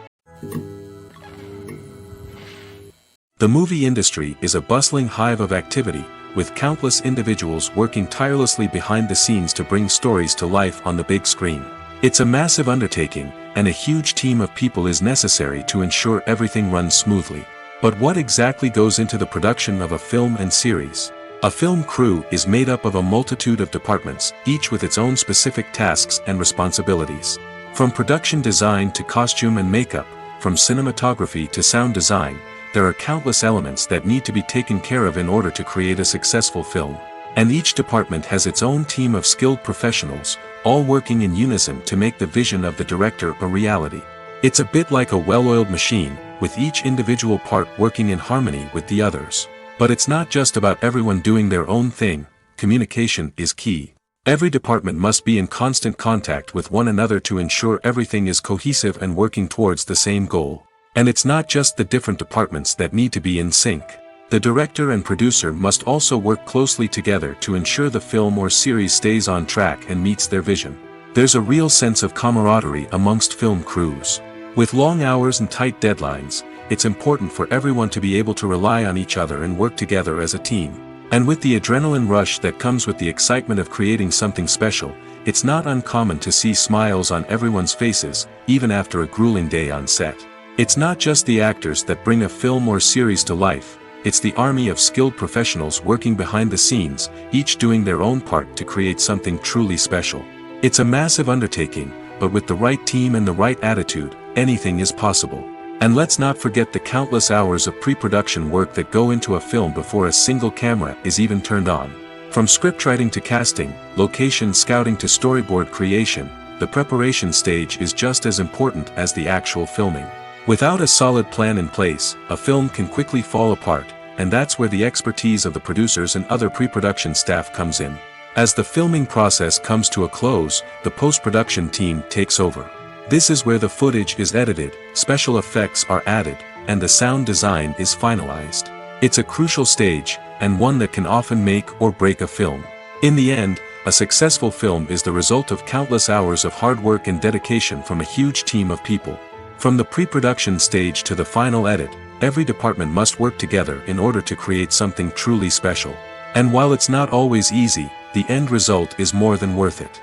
The movie industry is a bustling hive of activity, with countless individuals working tirelessly behind the scenes to bring stories to life on the big screen. It's a massive undertaking, and a huge team of people is necessary to ensure everything runs smoothly. But what exactly goes into the production of a film and series? A film crew is made up of a multitude of departments, each with its own specific tasks and responsibilities. From production design to costume and makeup, from cinematography to sound design, there are countless elements that need to be taken care of in order to create a successful film. And each department has its own team of skilled professionals, all working in unison to make the vision of the director a reality. It's a bit like a well-oiled machine, with each individual part working in harmony with the others. But it's not just about everyone doing their own thing. Communication is key. Every department must be in constant contact with one another to ensure everything is cohesive and working towards the same goal. And it's not just the different departments that need to be in sync. The director and producer must also work closely together to ensure the film or series stays on track and meets their vision. There's a real sense of camaraderie amongst film crews. With long hours and tight deadlines, it's important for everyone to be able to rely on each other and work together as a team. And with the adrenaline rush that comes with the excitement of creating something special, it's not uncommon to see smiles on everyone's faces, even after a grueling day on set. It's not just the actors that bring a film or series to life, it's the army of skilled professionals working behind the scenes, each doing their own part to create something truly special. It's a massive undertaking, but with the right team and the right attitude, anything is possible. And let's not forget the countless hours of pre-production work that go into a film before a single camera is even turned on. From scriptwriting to casting, location scouting to storyboard creation, the preparation stage is just as important as the actual filming. Without a solid plan in place, a film can quickly fall apart, and that's where the expertise of the producers and other pre-production staff comes in. As the filming process comes to a close, the post-production team takes over. This is where the footage is edited, special effects are added, and the sound design is finalized. It's a crucial stage, and one that can often make or break a film. In the end, a successful film is the result of countless hours of hard work and dedication from a huge team of people. From the pre-production stage to the final edit, every department must work together in order to create something truly special. And while it's not always easy, the end result is more than worth it.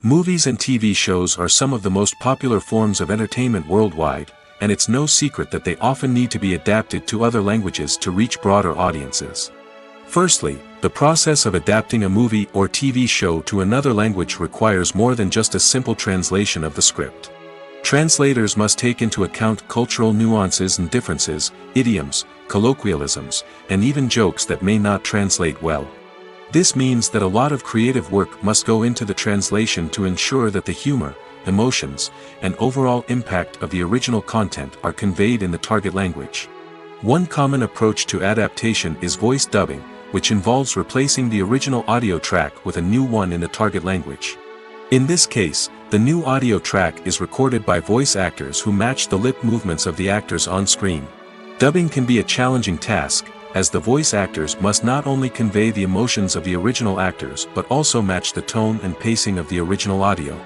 Movies and TV shows are some of the most popular forms of entertainment worldwide, and it's no secret that they often need to be adapted to other languages to reach broader audiences. Firstly, the process of adapting a movie or TV show to another language requires more than just a simple translation of the script. Translators must take into account cultural nuances and differences, idioms, colloquialisms, and even jokes that may not translate well. This means that a lot of creative work must go into the translation to ensure that the humor, emotions, and overall impact of the original content are conveyed in the target language. One common approach to adaptation is voice dubbing, which involves replacing the original audio track with a new one in the target language. In this case, the new audio track is recorded by voice actors who match the lip movements of the actors on screen. Dubbing can be a challenging task, as the voice actors must not only convey the emotions of the original actors but also match the tone and pacing of the original audio.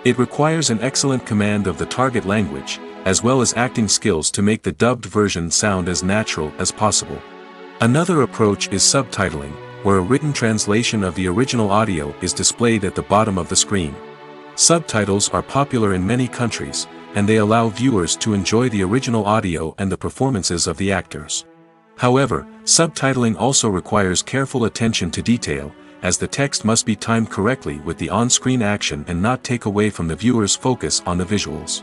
It requires an excellent command of the target language, as well as acting skills to make the dubbed version sound as natural as possible. Another approach is subtitling, where a written translation of the original audio is displayed at the bottom of the screen. Subtitles are popular in many countries, and they allow viewers to enjoy the original audio and the performances of the actors. However, subtitling also requires careful attention to detail, as the text must be timed correctly with the on-screen action and not take away from the viewer's focus on the visuals.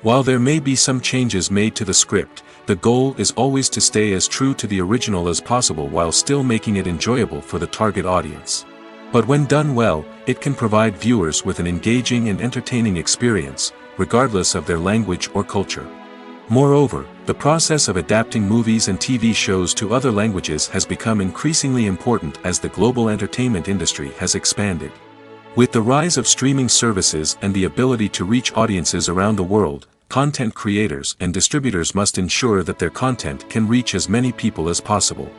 While there may be some changes made to the script, the goal is always to stay as true to the original as possible while still making it enjoyable for the target audience. But when done well, it can provide viewers with an engaging and entertaining experience, regardless of their language or culture. Moreover, the process of adapting movies and TV shows to other languages has become increasingly important as the global entertainment industry has expanded. With the rise of streaming services and the ability to reach audiences around the world, content creators and distributors must ensure that their content can reach as many people as possible.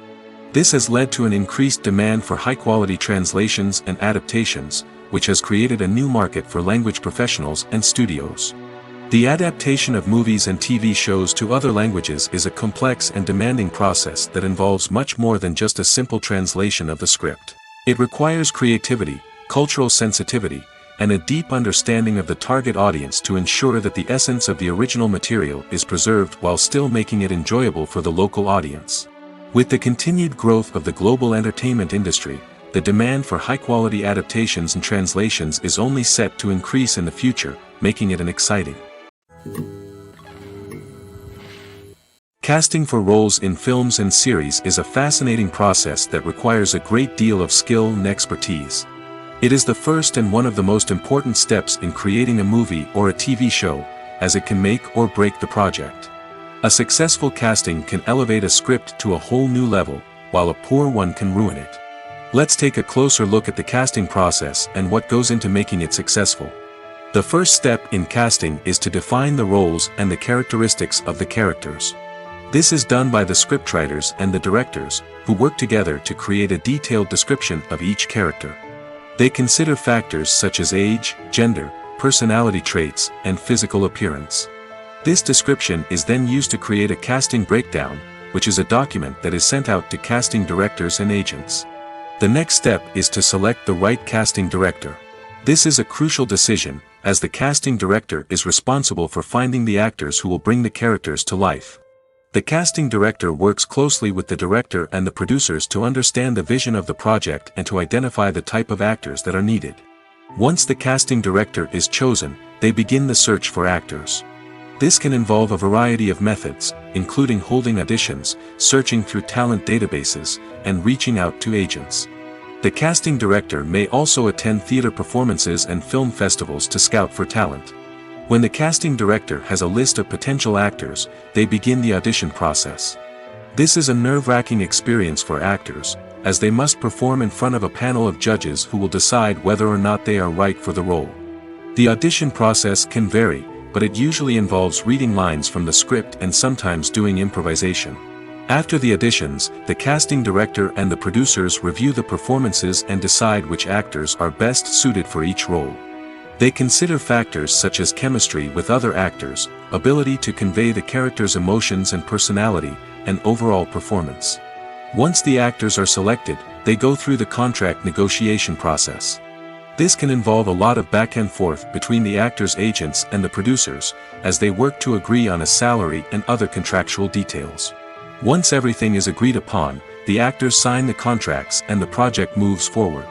This has led to an increased demand for high-quality translations and adaptations, which has created a new market for language professionals and studios. The adaptation of movies and TV shows to other languages is a complex and demanding process that involves much more than just a simple translation of the script. It requires creativity, cultural sensitivity, and a deep understanding of the target audience to ensure that the essence of the original material is preserved while still making it enjoyable for the local audience. With the continued growth of the global entertainment industry, the demand for high-quality adaptations and translations is only set to increase in the future, making it an exciting. Casting for roles in films and series is a fascinating process that requires a great deal of skill and expertise. It is the first and one of the most important steps in creating a movie or a TV show, as it can make or break the project. A successful casting can elevate a script to a whole new level, while a poor one can ruin it. Let's take a closer look at the casting process and what goes into making it successful. The first step in casting is to define the roles and the characteristics of the characters. This is done by the scriptwriters and the directors, who work together to create a detailed description of each character. They consider factors such as age, gender, personality traits, and physical appearance. This description is then used to create a casting breakdown, which is a document that is sent out to casting directors and agents. The next step is to select the right casting director. This is a crucial decision, as the casting director is responsible for finding the actors who will bring the characters to life. The casting director works closely with the director and the producers to understand the vision of the project and to identify the type of actors that are needed. Once the casting director is chosen, they begin the search for actors. This can involve a variety of methods, including holding auditions, searching through talent databases, and reaching out to agents. The casting director may also attend theater performances and film festivals to scout for talent. When the casting director has a list of potential actors, they begin the audition process. This is a nerve-wracking experience for actors, as they must perform in front of a panel of judges who will decide whether or not they are right for the role. The audition process can vary, but it usually involves reading lines from the script and sometimes doing improvisation. After the auditions, the casting director and the producers review the performances and decide which actors are best suited for each role. They consider factors such as chemistry with other actors, ability to convey the character's emotions and personality, and overall performance. Once the actors are selected, they go through the contract negotiation process. This can involve a lot of back and forth between the actors' agents and the producers, as they work to agree on a salary and other contractual details. Once everything is agreed upon, the actors sign the contracts and the project moves forward.